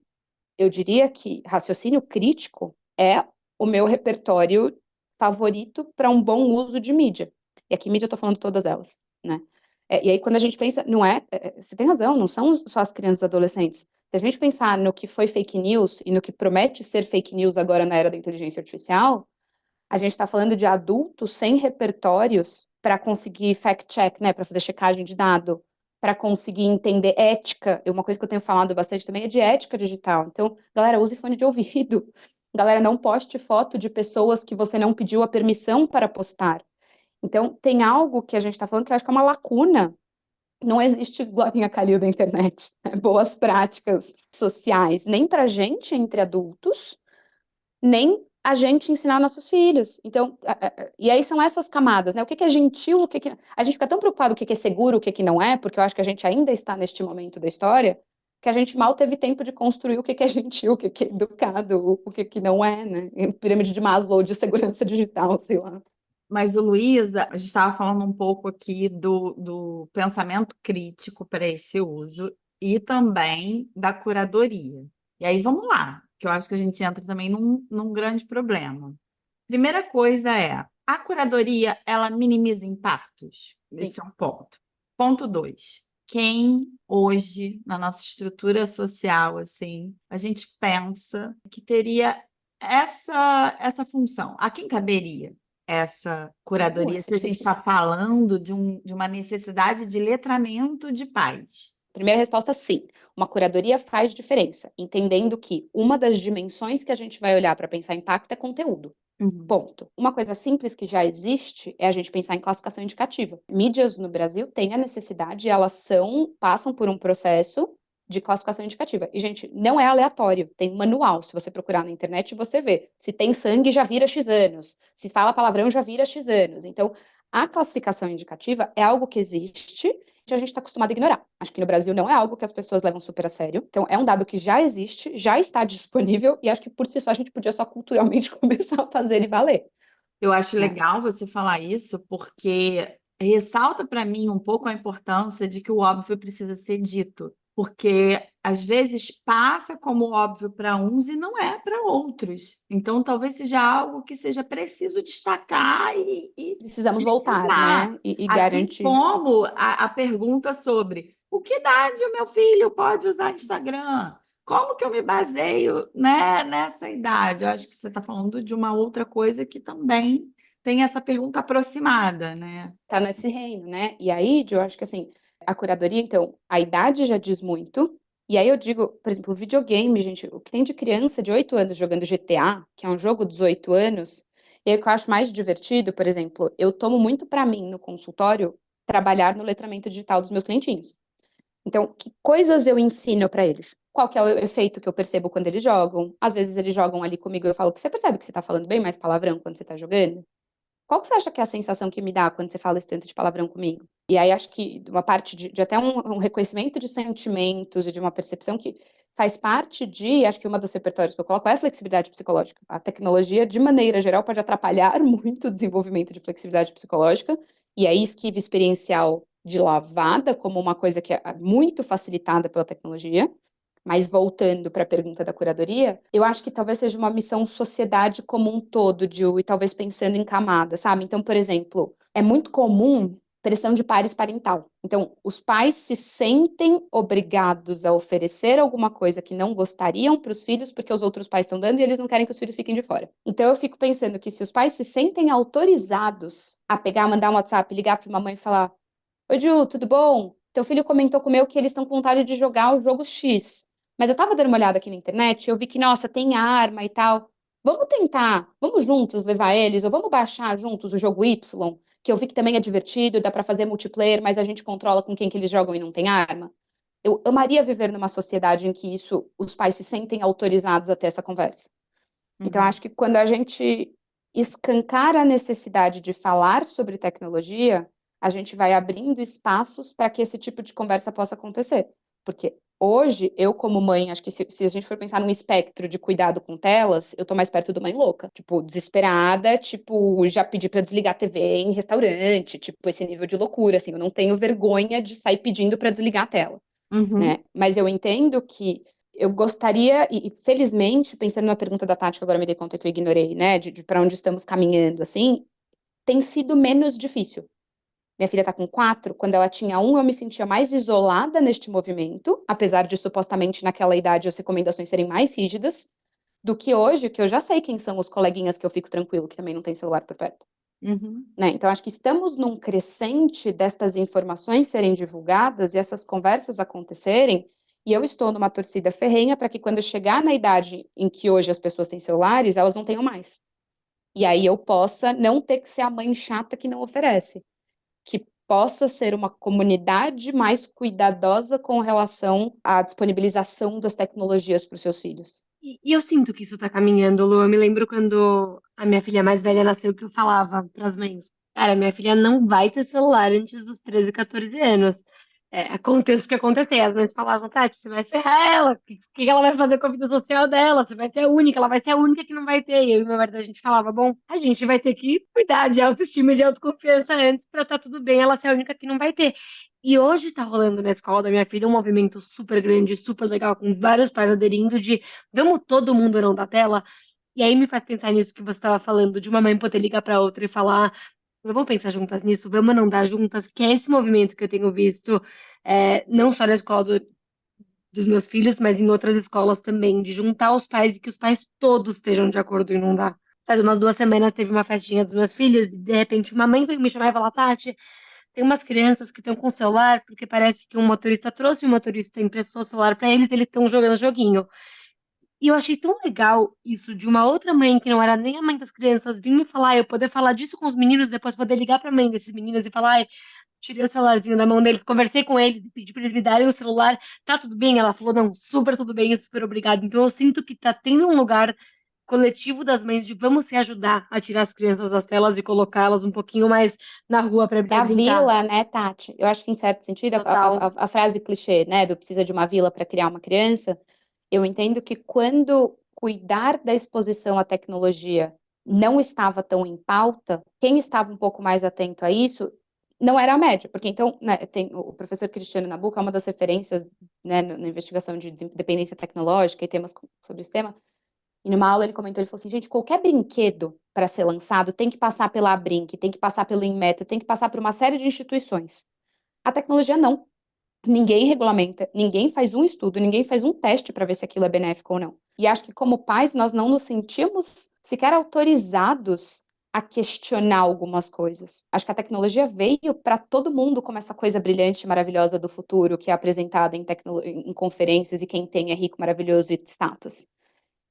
eu diria que raciocínio crítico é o meu repertório favorito para um bom uso de mídia. E aqui mídia eu estou falando todas elas, né? E aí quando a gente pensa, não é, você tem razão, não são só as crianças e adolescentes. Se a gente pensar no que foi fake news e no que promete ser fake news agora na era da inteligência artificial, a gente está falando de adultos sem repertórios para conseguir fact-check, né, para fazer checagem de dado, para conseguir entender ética. Uma coisa que eu tenho falado bastante também é de ética digital. Então, galera, use fone de ouvido. Galera, não poste foto de pessoas que você não pediu a permissão para postar. Então, tem algo que a gente está falando que eu acho que é uma lacuna. Não existe Glorinha Calil da internet, né? Boas práticas sociais, nem para gente entre adultos, nem a gente ensinar nossos filhos. Então, e aí são essas camadas, né? O que que é gentil, o que que... A gente fica tão preocupado o que que é seguro, o que que não é, porque eu acho que a gente ainda está neste momento da história, que a gente mal teve tempo de construir o que que é gentil, o que que é educado, o que que não é, né? Em pirâmide de Maslow de segurança digital, sei lá. Mas, o Luísa, a gente estava falando um pouco aqui do pensamento crítico para esse uso e também da curadoria. E aí vamos lá, que eu acho que a gente entra também num grande problema. Primeira coisa é, a curadoria, ela minimiza impactos? Esse é um ponto. Ponto 2. Quem hoje, na nossa estrutura social, assim, a gente pensa que teria essa função? A quem caberia essa curadoria se a gente está falando de uma necessidade de letramento de pais? Primeira resposta, sim. Uma curadoria faz diferença, entendendo que uma das dimensões que a gente vai olhar para pensar impacto é conteúdo. Ponto. Uma coisa simples que já existe é a gente pensar em classificação indicativa. Mídias no Brasil têm a necessidade, elas passam por um processo de classificação indicativa. E, gente, não é aleatório, tem um manual. Se você procurar na internet, você vê. Se tem sangue, já vira X anos. Se fala palavrão, já vira X anos. Então, a classificação indicativa é algo que existe que a gente está acostumado a ignorar. Acho que no Brasil não é algo que as pessoas levam super a sério. Então, é um dado que já existe, já está disponível, e acho que por si só a gente podia só culturalmente começar a fazer ele valer. Eu acho legal você falar isso, porque ressalta para mim um pouco a importância de que o óbvio precisa ser dito, porque às vezes passa como óbvio para uns e não é para outros. Então, talvez seja algo que seja preciso destacar e Precisamos voltar, frisar. né? E Assim garantir. como a pergunta sobre o que idade o meu filho pode usar Instagram? Como que eu me baseio, né, nessa idade? Eu acho que você está falando de uma outra coisa que também tem essa pergunta aproximada, né? Tá nesse reino, né? E aí, eu acho que assim, a curadoria, então, a idade já diz muito. E aí eu digo, por exemplo, o videogame, gente, o que tem de criança de 8 anos jogando GTA, que é um jogo dos 8 anos, e aí o que eu acho mais divertido, por exemplo, eu tomo muito para mim no consultório trabalhar no letramento digital dos meus clientinhos. Então, que coisas eu ensino para eles? Qual que é o efeito que eu percebo quando eles jogam? Às vezes eles jogam ali comigo e eu falo, você percebe que você tá falando bem mais palavrão quando você tá jogando? Qual que você acha que é a sensação que me dá quando você fala esse tanto de palavrão comigo? E aí acho que uma parte de até um reconhecimento de sentimentos e de uma percepção que faz parte de, acho que uma dos repertórios que eu coloco é a flexibilidade psicológica. A tecnologia, de maneira geral, pode atrapalhar muito o desenvolvimento de flexibilidade psicológica, e aí esquiva experiencial de lavada como uma coisa que é muito facilitada pela tecnologia. Mas voltando para a pergunta da curadoria, eu acho que talvez seja uma missão sociedade como um todo, Ju, e talvez pensando em camadas, sabe? Então, por exemplo, é muito comum pressão de pares parental. Então, os pais se sentem obrigados a oferecer alguma coisa que não gostariam para os filhos, porque os outros pais estão dando e eles não querem que os filhos fiquem de fora. Então, eu fico pensando que se os pais se sentem autorizados a pegar, mandar um WhatsApp, ligar para uma mãe e falar: Oi, Ju, tudo bom? Teu filho comentou com o meu que eles estão com vontade de jogar o jogo X. Mas eu tava dando uma olhada aqui na internet e eu vi que, nossa, tem arma e tal. Vamos tentar, vamos juntos levar eles, ou vamos baixar juntos o jogo Y, que eu vi que também é divertido, dá pra fazer multiplayer, mas a gente controla com quem que eles jogam e não tem arma. Eu amaria viver numa sociedade em que isso, os pais se sentem autorizados a ter essa conversa. Então, acho que quando a gente escancara a necessidade de falar sobre tecnologia, a gente vai abrindo espaços para que esse tipo de conversa possa acontecer. Porque hoje, eu como mãe, acho que se a gente for pensar num espectro de cuidado com telas, eu tô mais perto do mãe louca. Tipo, desesperada, tipo, já pedi para desligar a TV em restaurante, tipo, esse nível de loucura, assim, eu não tenho vergonha de sair pedindo para desligar a tela, Uhum. né? Mas eu entendo que eu gostaria, e felizmente, pensando na pergunta da Tati, que agora me dei conta que eu ignorei, né, de para onde estamos caminhando, assim, tem sido menos difícil. Minha filha está com 4. Quando ela tinha 1, eu me sentia mais isolada neste movimento, apesar de supostamente naquela idade as recomendações serem mais rígidas, do que hoje, que eu já sei quem são os coleguinhas que eu fico tranquilo, que também não tem celular por perto. Uhum. Né? Então, acho que estamos num crescente destas informações serem divulgadas e essas conversas acontecerem, e eu estou numa torcida ferrenha para que quando eu chegar na idade em que hoje as pessoas têm celulares, elas não tenham mais. E aí eu possa não ter que ser a mãe chata que não oferece, que possa ser uma comunidade mais cuidadosa com relação à disponibilização das tecnologias para os seus filhos. E eu sinto que isso tá caminhando, Lu. Eu me lembro quando a minha filha mais velha nasceu, que eu falava pras mães: cara, minha filha não vai ter celular antes dos 13, 14 anos. Aconteça o que acontecer. As mães falavam: Tati, você vai ferrar ela. O que ela vai fazer com a vida social dela? Você vai ser a única, ela vai ser a única que não vai ter. E eu e meu marido, a gente falava: bom, a gente vai ter que cuidar de autoestima e de autoconfiança antes pra estar tudo bem, ela ser a única que não vai ter. E hoje tá rolando na escola da minha filha um movimento super grande, super legal, com vários pais aderindo de vamos todo mundo não dar tela? E aí me faz pensar nisso que você estava falando, de uma mãe poder ligar para outra e falar, vamos pensar juntas nisso, vamos não dar juntas, que é esse movimento que eu tenho visto, não só na escola dos meus filhos, mas em outras escolas também, de juntar os pais e que os pais todos estejam de acordo em não dar. Faz umas 2 semanas teve uma festinha dos meus filhos e de repente uma mãe veio me chamar e falar, Tati, tem umas crianças que estão com celular porque parece que um motorista trouxe, um motorista emprestou o celular para eles, eles estão jogando joguinho. E eu achei tão legal isso de uma outra mãe que não era nem a mãe das crianças vir me falar, eu poder falar disso com os meninos, depois poder ligar para a mãe desses meninos e falar, ai, tirei o celularzinho da mão deles, conversei com eles, pedi para eles me darem o celular, tá tudo bem? Ela falou, não, super tudo bem, super obrigada. Então eu sinto que tá tendo um lugar coletivo das mães de vamos se ajudar a tirar as crianças das telas e colocá-las um pouquinho mais na rua para Da brincar. vila, né, Tati? Eu acho que, em certo sentido, Total. a frase clichê, né, do precisa de uma vila para criar uma criança, eu entendo que quando cuidar da exposição à tecnologia não estava tão em pauta, quem estava um pouco mais atento a isso não era a média, porque então, né, tem o professor Cristiano Nabuco, é uma das referências, né, na investigação de dependência tecnológica e temas sobre esse tema. E numa aula ele comentou, ele falou assim, gente, qualquer brinquedo para ser lançado tem que passar pela Abrinq, tem que passar pelo Inmetro, tem que passar por uma série de instituições. A tecnologia não. Ninguém regulamenta, ninguém faz um estudo, ninguém faz um teste para ver se aquilo é benéfico ou não. E acho que como pais nós não nos sentimos sequer autorizados a questionar algumas coisas. Acho que a tecnologia veio para todo mundo como essa coisa brilhante e maravilhosa do futuro que é apresentada em conferências e quem tem é rico, maravilhoso e status.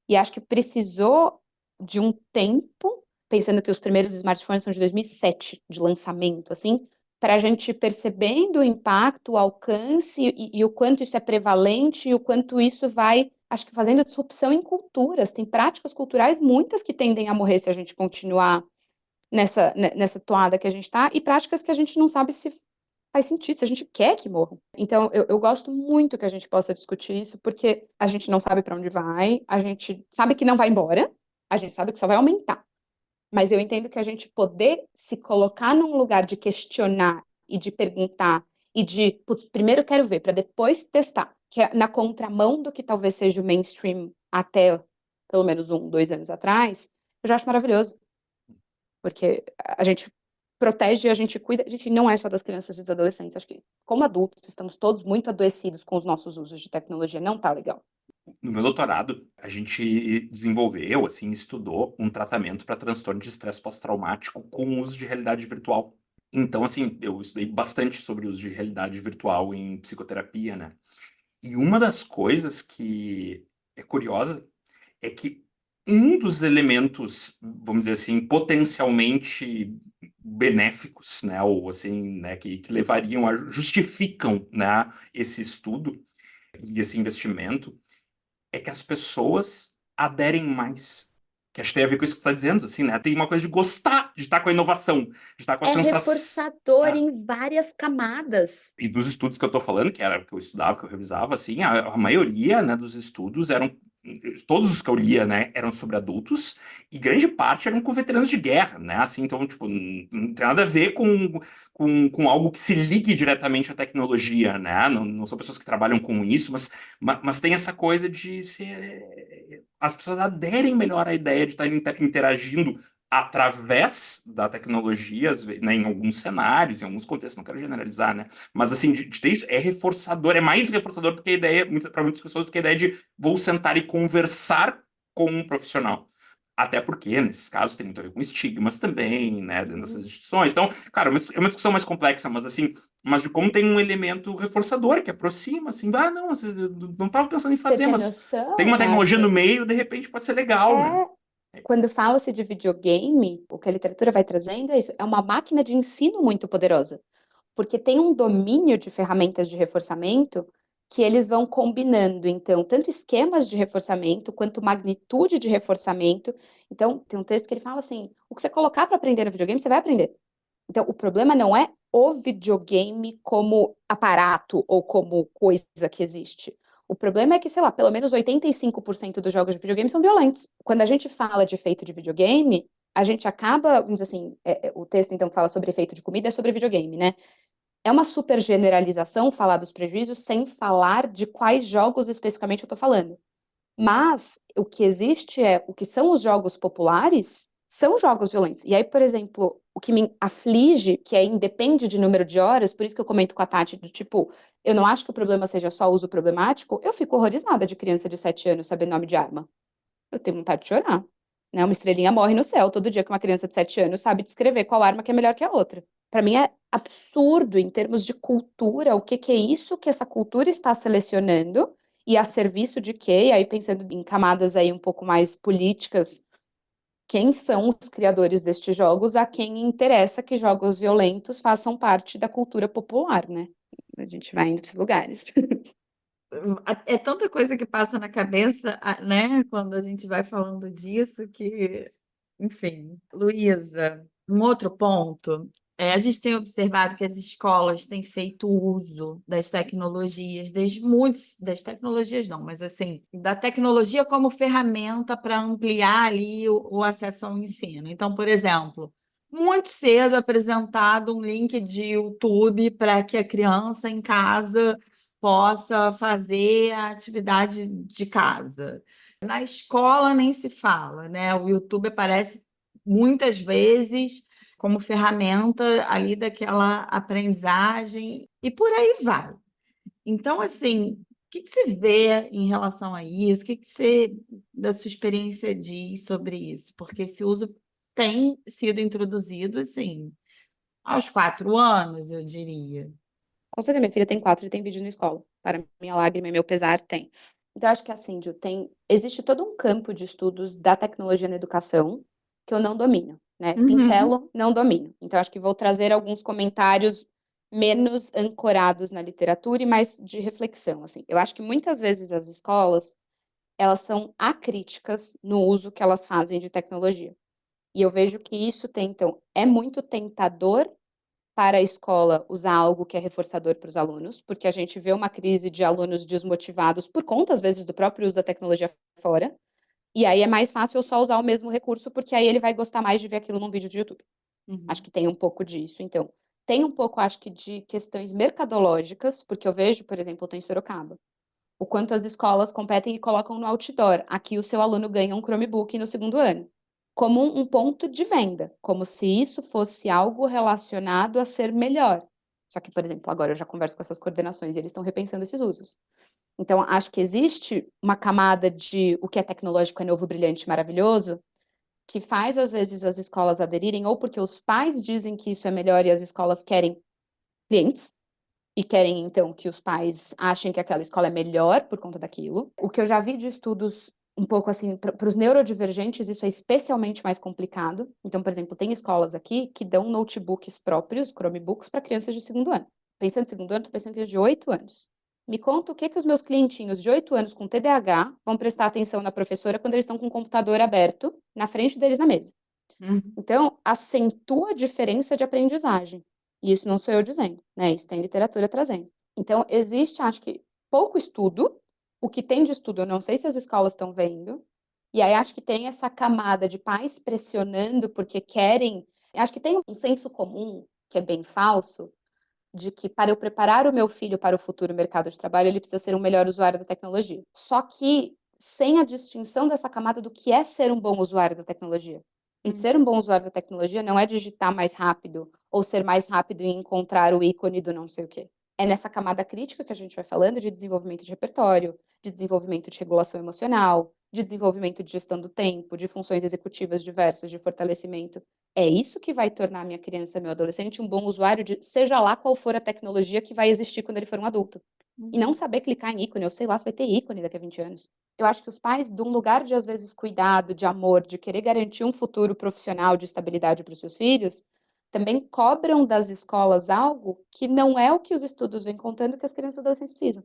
E acho que precisou de um tempo, pensando que os primeiros smartphones são de 2007, de lançamento, assim, para a gente ir percebendo o impacto, o alcance e o quanto isso é prevalente e o quanto isso vai, acho que fazendo disrupção em culturas. Tem práticas culturais muitas que tendem a morrer se a gente continuar nessa toada que a gente está, e práticas que a gente não sabe se faz sentido, se a gente quer que morram. Então, eu gosto muito que a gente possa discutir isso, porque a gente não sabe para onde vai, a gente sabe que não vai embora, a gente sabe que só vai aumentar. Mas eu entendo que a gente poder se colocar num lugar de questionar e de perguntar e de, putz, primeiro eu quero ver, para depois testar, que é na contramão do que talvez seja o mainstream até pelo menos 1, 2 anos atrás, eu já acho maravilhoso. Porque a gente protege, a gente cuida, a gente não é só das crianças e dos adolescentes. Acho que, como adultos, estamos todos muito adoecidos com os nossos usos de tecnologia. Não tá legal. No meu doutorado, a gente desenvolveu, assim, estudou um tratamento para transtorno de estresse pós-traumático com o uso de realidade virtual. Então, assim, eu estudei bastante sobre o uso de realidade virtual em psicoterapia, né? E uma das coisas que é curiosa é que um dos elementos, vamos dizer assim, potencialmente benéficos, né, ou assim, né, que levariam a justificam, né, esse estudo e esse investimento é que as pessoas aderem mais. Que acho que tem a ver com isso que tu tá dizendo, assim, né? Tem uma coisa de gostar, de estar com a inovação, de estar com a É sensação. reforçador em várias camadas. E dos estudos que eu tô falando, que era que eu estudava, que eu revisava, assim, a maioria, né, dos estudos eram, todos os que eu lia, né, eram sobre adultos, e grande parte eram com veteranos de guerra, né, assim, então, tipo, não tem nada a ver com algo que se ligue diretamente à tecnologia, né, não são pessoas que trabalham com isso, mas tem essa coisa de ser, as pessoas aderem melhor à ideia de estarem interagindo através da tecnologia, né, em alguns cenários, em alguns contextos, não quero generalizar, né, mas assim, de ter isso é reforçador, é mais reforçador do que a ideia, para muitas pessoas, do que a ideia de vou sentar e conversar com um profissional. Até porque, nesses casos, tem muito a ver com estigmas também, né, dentro dessas instituições. Então, cara, é uma discussão mais complexa, mas assim, mas de como tem um elemento reforçador que aproxima, assim, não, não estava pensando em Você fazer, tem mas tem uma noção, tecnologia no Márcio? meio, de repente pode ser legal, né? É, quando fala-se de videogame, o que a literatura vai trazendo é isso, é uma máquina de ensino muito poderosa, porque tem um domínio de ferramentas de reforçamento que eles vão combinando, então, tanto esquemas de reforçamento quanto magnitude de reforçamento. Então, tem um texto que ele fala assim: o que você colocar para aprender no videogame, você vai aprender. Então, o problema não é o videogame como aparato ou como coisa que existe. O problema é que, sei lá, pelo menos 85% dos jogos de videogame são violentos. Quando a gente fala de efeito de videogame, a gente acaba, vamos dizer assim, o texto então que fala sobre efeito de comida é sobre videogame, né? É uma super generalização falar dos prejuízos sem falar de quais jogos especificamente eu estou falando. Mas o que existe é o que são os jogos populares são jogos violentos. E aí, por exemplo, o que me aflige, que é independe de número de horas, por isso que eu comento com a Tati, do tipo, eu não acho que o problema seja só uso problemático, eu fico horrorizada de criança de 7 anos saber nome de arma. Eu tenho vontade de chorar. Né? Uma estrelinha morre no céu todo dia que uma criança de 7 anos sabe descrever qual arma que é melhor que a outra. Para mim é absurdo em termos de cultura, o que que é isso que essa cultura está selecionando e a serviço de quê? E aí pensando em camadas aí um pouco mais políticas, quem são os criadores destes jogos, a quem interessa que jogos violentos façam parte da cultura popular, né? A gente vai indo para esses lugares. É tanta coisa que passa na cabeça, né, quando a gente vai falando disso, que, enfim. Luísa, um outro ponto, a gente tem observado que as escolas têm feito uso das tecnologias, das tecnologias não, mas assim, da tecnologia como ferramenta para ampliar ali o acesso ao ensino. Então, por exemplo, muito cedo apresentado um link de YouTube para que a criança em casa possa fazer a atividade de casa. Na escola nem se fala, né? O YouTube aparece muitas vezes como ferramenta ali daquela aprendizagem e por aí vai. Então, assim, o que que você vê em relação a isso? O que que você, da sua experiência, diz sobre isso? Porque esse uso tem sido introduzido, assim, aos 4 anos, eu diria. Com certeza, minha filha tem 4 e tem vídeo na escola. Para minha lágrima e meu pesar, tem. Então, acho que assim, Ju, existe todo um campo de estudos da tecnologia na educação que eu não domino, né? Uhum. Pincelo, não domino. Então, acho que vou trazer alguns comentários menos ancorados na literatura e mais de reflexão, assim. Eu acho que muitas vezes as escolas, elas são acríticas no uso que elas fazem de tecnologia. E eu vejo que isso tem, então, é muito tentador para a escola usar algo que é reforçador para os alunos, porque a gente vê uma crise de alunos desmotivados por conta, às vezes, do próprio uso da tecnologia fora, e aí é mais fácil eu só usar o mesmo recurso, porque aí ele vai gostar mais de ver aquilo num vídeo de YouTube. Acho Uhum. que tem um pouco disso. Então, tem um pouco, acho que, de questões mercadológicas, porque eu vejo, por exemplo, eu estou em Sorocaba, o quanto as escolas competem e colocam no outdoor. Aqui o seu aluno ganha um Chromebook no segundo ano, como um ponto de venda, como se isso fosse algo relacionado a ser melhor. Só que, por exemplo, agora eu já converso com essas coordenações e eles estão repensando esses usos. Então, acho que existe uma camada de o que é tecnológico é novo, brilhante, maravilhoso, que faz, às vezes, as escolas aderirem, ou porque os pais dizem que isso é melhor e as escolas querem clientes, e querem, então, que os pais achem que aquela escola é melhor por conta daquilo. O que eu já vi de estudos um pouco assim, para os neurodivergentes, isso é especialmente mais complicado. Então, por exemplo, tem escolas aqui que dão notebooks próprios, Chromebooks, para crianças de segundo ano. Pensando em segundo ano, estou pensando em crianças de 8 anos. Me conta o que que os meus clientinhos de 8 anos com TDAH vão prestar atenção na professora quando eles estão com o computador aberto na frente deles na mesa. Então, acentua a diferença de aprendizagem. E isso não sou eu dizendo, né? Isso tem literatura trazendo. Então, existe, acho que, pouco estudo. O que tem de estudo, eu não sei se as escolas estão vendo. E aí, acho que tem essa camada de pais pressionando porque querem. Acho que tem um senso comum, que é bem falso, de que para eu preparar o meu filho para o futuro mercado de trabalho, ele precisa ser um melhor usuário da tecnologia. Só que sem a distinção dessa camada do que é ser um bom usuário da tecnologia. E ser um bom usuário da tecnologia não é digitar mais rápido ou ser mais rápido em encontrar o ícone do não sei o quê. É nessa camada crítica que a gente vai falando de desenvolvimento de repertório, de desenvolvimento de regulação emocional, de desenvolvimento de gestão do tempo, de funções executivas diversas, de fortalecimento. É isso que vai tornar minha criança, meu adolescente, um bom usuário de seja lá qual for a tecnologia que vai existir quando ele for um adulto. E não saber clicar em ícone, eu sei lá se vai ter ícone daqui a 20 anos. Eu acho que os pais, de um lugar de, às vezes, cuidado, de amor, de querer garantir um futuro profissional de estabilidade para os seus filhos, também cobram das escolas algo que não é o que os estudos vêm contando que as crianças e adolescentes precisam.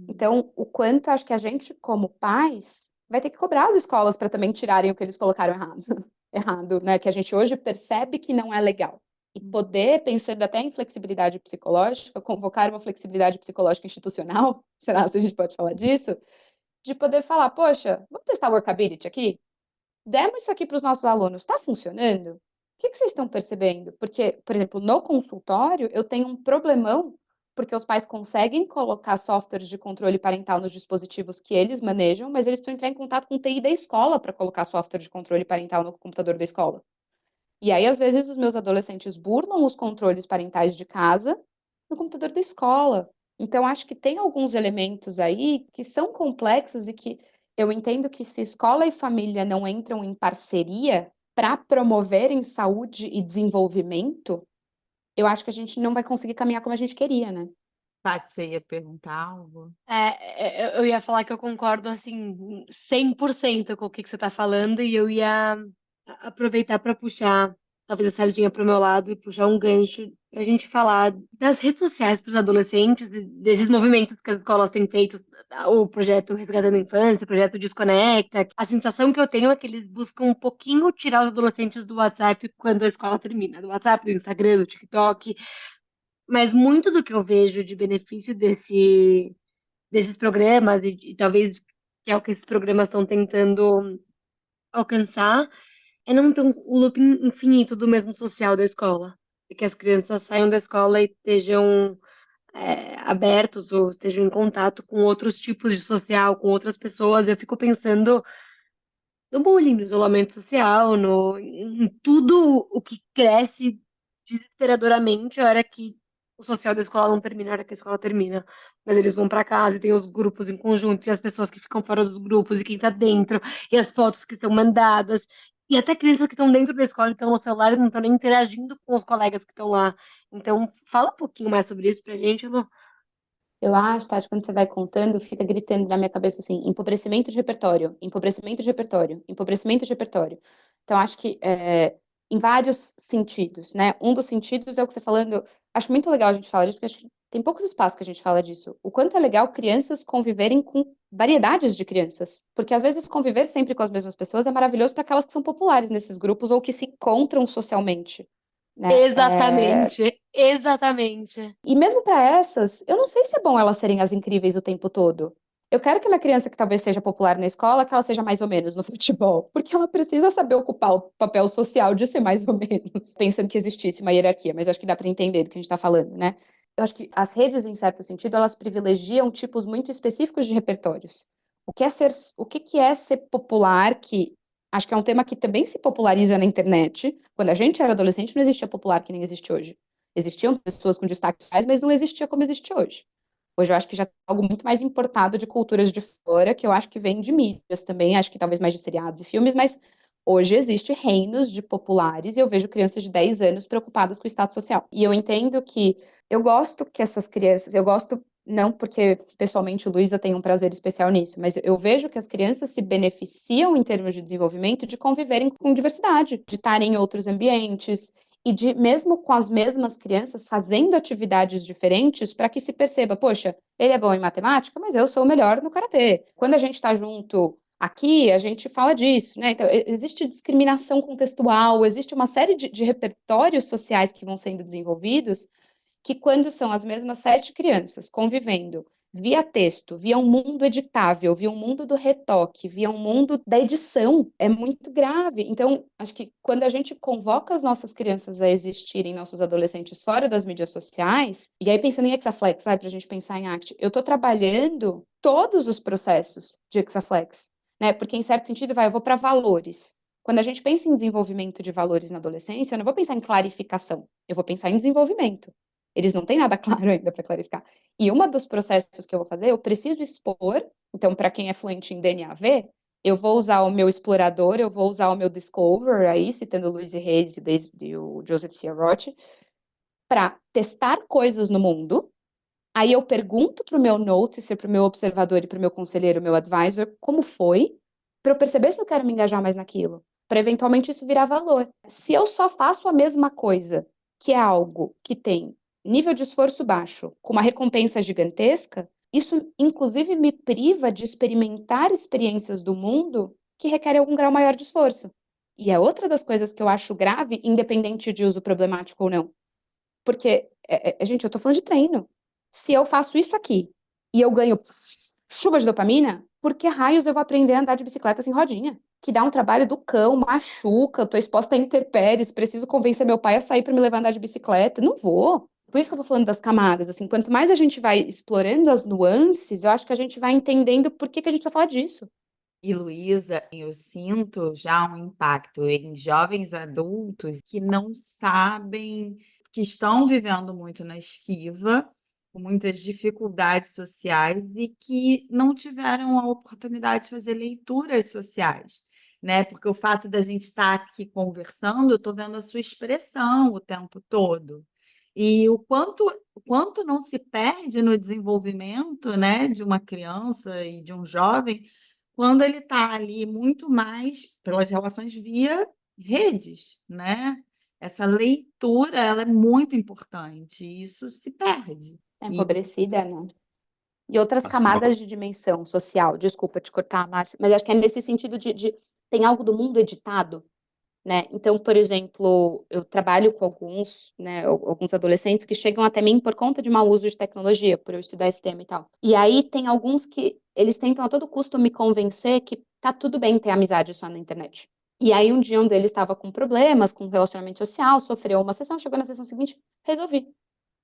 Então, o quanto acho que a gente, como pais, vai ter que cobrar as escolas para também tirarem o que eles colocaram errado, né? Que a gente hoje percebe que não é legal. E poder, pensando até em flexibilidade psicológica, convocar uma flexibilidade psicológica institucional, será que a gente pode falar disso? De poder falar, poxa, vamos testar o workability aqui? Demos isso aqui para os nossos alunos, está funcionando? O que que vocês estão percebendo? Porque, por exemplo, no consultório, eu tenho um problemão, porque os pais conseguem colocar softwares de controle parental nos dispositivos que eles manejam, mas eles precisam entrar em contato com o TI da escola para colocar software de controle parental no computador da escola. E aí, às vezes, os meus adolescentes burlam os controles parentais de casa no computador da escola. Então, acho que tem alguns elementos aí que são complexos e que eu entendo que se escola e família não entram em parceria para promoverem saúde e desenvolvimento, eu acho que a gente não vai conseguir caminhar como a gente queria, né? Tati, você ia perguntar algo? Eu ia falar que eu concordo, assim, 100% com o que você está falando, e eu ia aproveitar para puxar, talvez, a sardinha para o meu lado e puxar um gancho para a gente falar das redes sociais para os adolescentes e desses movimentos que as escolas têm feito, o projeto Resgatando a Infância, o projeto Desconecta. A sensação que eu tenho é que eles buscam um pouquinho tirar os adolescentes do WhatsApp quando a escola termina, do WhatsApp, do Instagram, do TikTok, mas muito do que eu vejo de benefício desses programas, e talvez que é o que esses programas estão tentando alcançar, é não ter um looping infinito do mesmo social da escola. E que as crianças saiam da escola e estejam abertos ou estejam em contato com outros tipos de social, com outras pessoas. Eu fico pensando no bullying, no isolamento social, em tudo o que cresce desesperadoramente a hora que o social da escola não termina, a hora que a escola termina. Mas eles vão para casa e tem os grupos em conjunto, e as pessoas que ficam fora dos grupos, e quem tá dentro, e as fotos que são mandadas. E até crianças que estão dentro da escola e estão no celular e não estão nem interagindo com os colegas que estão lá. Então, fala um pouquinho mais sobre isso pra gente, Lu. Eu acho, Tati, quando você vai contando, fica gritando na minha cabeça assim, empobrecimento de repertório, empobrecimento de repertório, empobrecimento de repertório. Então, acho que em vários sentidos, né? Um dos sentidos é o que você falando, acho muito legal a gente falar disso, porque acho que tem poucos espaços que a gente fala disso. O quanto é legal crianças conviverem com variedades de crianças. Porque às vezes conviver sempre com as mesmas pessoas é maravilhoso para aquelas que são populares nesses grupos ou que se encontram socialmente, né? Exatamente, exatamente. E mesmo para essas, eu não sei se é bom elas serem as incríveis o tempo todo. Eu quero que uma criança que talvez seja popular na escola, que ela seja mais ou menos no futebol, porque ela precisa saber ocupar o papel social de ser mais ou menos, pensando que existisse uma hierarquia, mas acho que dá para entender do que a gente está falando, né? Eu acho que as redes, em certo sentido, elas privilegiam tipos muito específicos de repertórios. O que é ser popular, que acho que é um tema que também se populariza na internet. Quando a gente era adolescente, não existia popular que nem existe hoje. Existiam pessoas com destaques sociais, mas não existia como existe hoje. Hoje eu acho que já é algo muito mais importado de culturas de fora, que eu acho que vem de mídias também, acho que talvez mais de seriados e filmes, mas hoje existe reinos de populares e eu vejo crianças de 10 anos preocupadas com o status social. E eu entendo que eu gosto que essas crianças, eu gosto não porque pessoalmente o Luísa tem um prazer especial nisso, mas eu vejo que as crianças se beneficiam em termos de desenvolvimento de conviverem com diversidade, de estarem em outros ambientes e de mesmo com as mesmas crianças fazendo atividades diferentes para que se perceba, poxa, ele é bom em matemática, mas eu sou o melhor no karatê. Quando a gente está junto aqui, a gente fala disso, né? Então, existe discriminação contextual, existe uma série de repertórios sociais que vão sendo desenvolvidos que quando são as mesmas 7 crianças convivendo via texto, via um mundo editável, via um mundo do retoque, via um mundo da edição, é muito grave. Então, acho que quando a gente convoca as nossas crianças a existirem, nossos adolescentes fora das mídias sociais, e aí pensando em Hexaflex, para a gente pensar em ACT, eu estou trabalhando todos os processos de Hexaflex, né? Porque em certo sentido, eu vou para valores. Quando a gente pensa em desenvolvimento de valores na adolescência, eu não vou pensar em clarificação, eu vou pensar em desenvolvimento. Eles não têm nada claro ainda para clarificar. E um dos processos que eu vou fazer, eu preciso expor. Então, para quem é fluente em DNAV, eu vou usar o meu explorador, eu vou usar o meu Discover, aí, citando o Louise Hayes e o Joseph C. Roth, para testar coisas no mundo. Aí eu pergunto para o meu noticer, para o meu observador e para o meu conselheiro, meu advisor, como foi, para eu perceber se eu quero me engajar mais naquilo, para eventualmente isso virar valor. Se eu só faço a mesma coisa, que é algo que tem nível de esforço baixo, com uma recompensa gigantesca, isso inclusive me priva de experimentar experiências do mundo que requerem algum grau maior de esforço. E é outra das coisas que eu acho grave, independente de uso problemático ou não. Porque, gente, eu tô falando de treino. Se eu faço isso aqui e eu ganho chuva de dopamina, por que raios eu vou aprender a andar de bicicleta sem rodinha? Que dá um trabalho do cão, machuca, eu tô exposta a intempéries, preciso convencer meu pai a sair para me levar a andar de bicicleta. Não vou. Por isso que eu tô falando das camadas, assim, quanto mais a gente vai explorando as nuances, eu acho que a gente vai entendendo por que que a gente precisa falar disso. E Luísa, eu sinto já um impacto em jovens adultos que não sabem, que estão vivendo muito na esquiva, com muitas dificuldades sociais e que não tiveram a oportunidade de fazer leituras sociais, né? Porque o fato da gente estar aqui conversando, eu estou vendo a sua expressão o tempo todo. E o quanto não se perde no desenvolvimento, né, de uma criança e de um jovem quando ele está ali muito mais pelas relações via redes, né? Essa leitura, ela é muito importante, e isso se perde. É E empobrecida, né? E outras Mas uma camadas de dimensão social. Desculpa te cortar, Márcia, mas acho que é nesse sentido tem algo do mundo editado, né? Então, por exemplo, eu trabalho com alguns, né, alguns adolescentes que chegam até mim por conta de mau uso de tecnologia, por eu estudar esse tema e tal. E aí tem alguns que eles tentam a todo custo me convencer que tá tudo bem ter amizade só na internet. E aí um dia um deles estava com problemas com relacionamento social, sofreu uma sessão, chegou na sessão seguinte, resolvi.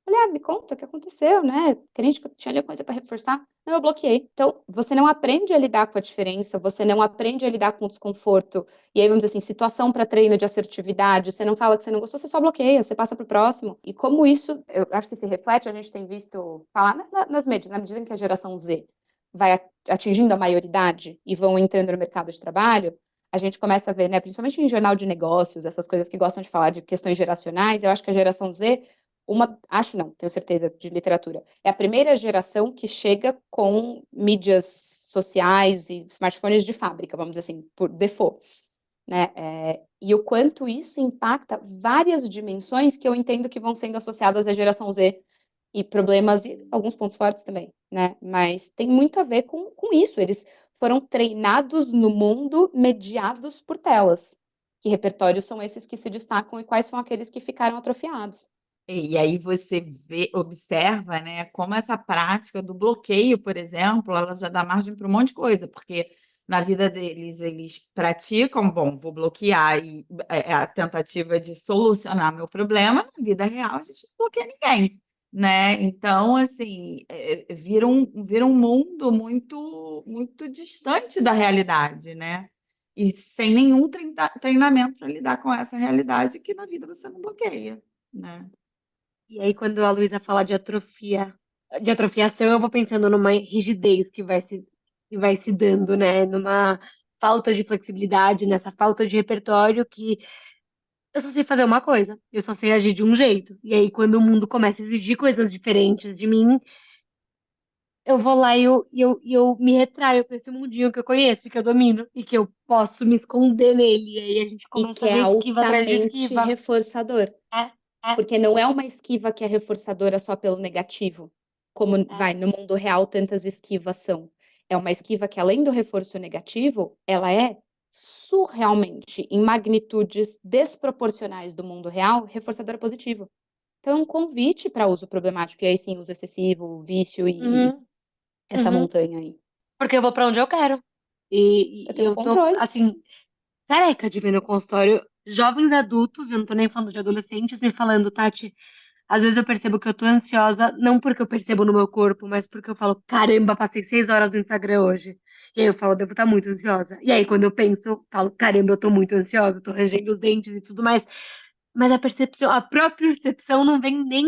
Falei, me conta o que aconteceu, né? Crente que eu tinha ali coisa para reforçar. Não, eu bloqueei. Então, você não aprende a lidar com a diferença, você não aprende a lidar com o desconforto. E aí, vamos dizer assim, situação para treino de assertividade, você não fala que você não gostou, você só bloqueia, você passa para o próximo. E como isso, eu acho que se reflete, a gente tem visto falar nas mídias, na medida em que a geração Z vai atingindo a maioridade e vão entrando no mercado de trabalho, a gente começa a ver, né, principalmente em jornal de negócios, essas coisas que gostam de falar de questões geracionais, eu acho que a geração Z acho não, tenho certeza, de literatura. É a primeira geração que chega com mídias sociais e smartphones de fábrica, vamos dizer assim, por default, né? E o quanto isso impacta várias dimensões que eu entendo que vão sendo associadas à geração Z e problemas e alguns pontos fortes também, né? Mas tem muito a ver com isso. Eles foram treinados no mundo mediados por telas. Que repertórios são esses que se destacam e quais são aqueles que ficaram atrofiados? E aí você observa, né, como essa prática do bloqueio, por exemplo, ela já dá margem para um monte de coisa, porque na vida deles eles praticam, bom, vou bloquear e é a tentativa de solucionar meu problema, na vida real a gente não bloqueia ninguém, né? Então, assim, vira um mundo muito distante da realidade, né? E sem nenhum treinamento para lidar com essa realidade que na vida você não bloqueia, né? E aí, quando a Luísa fala de atrofiação, eu vou pensando numa rigidez que vai se dando, né? Numa falta de flexibilidade, nessa falta de repertório que eu só sei fazer uma coisa, eu só sei agir de um jeito. E aí, quando o mundo começa a exigir coisas diferentes de mim, eu vou lá e eu me retraio pra esse mundinho que eu conheço, que eu domino, e que eu posso me esconder nele. E aí a gente E começa que a é ver esquiva atrás de altamente esquiva. reforçador. É, é, Porque não é uma esquiva que é reforçadora só pelo negativo, como é. vai no mundo real tantas esquivas são. É uma esquiva que, além do reforço negativo, ela é surrealmente, em magnitudes desproporcionais do mundo real, reforçadora positiva. Então, é um convite para uso problemático, e aí sim, uso excessivo, vício e Uhum, essa uhum. montanha aí. Porque eu vou pra onde eu quero. Eu E tenho eu tô, controle. assim, careca de ver no consultório jovens adultos, eu não tô nem falando de adolescentes, me falando, Tati, às vezes eu percebo que eu tô ansiosa, não porque eu percebo no meu corpo, mas porque eu falo, caramba, passei 6 horas no Instagram hoje. E aí eu falo, devo estar muito ansiosa. E aí quando eu penso, eu falo, caramba, eu tô muito ansiosa, eu tô rangendo os dentes e tudo mais. Mas a percepção, a própria percepção não vem nem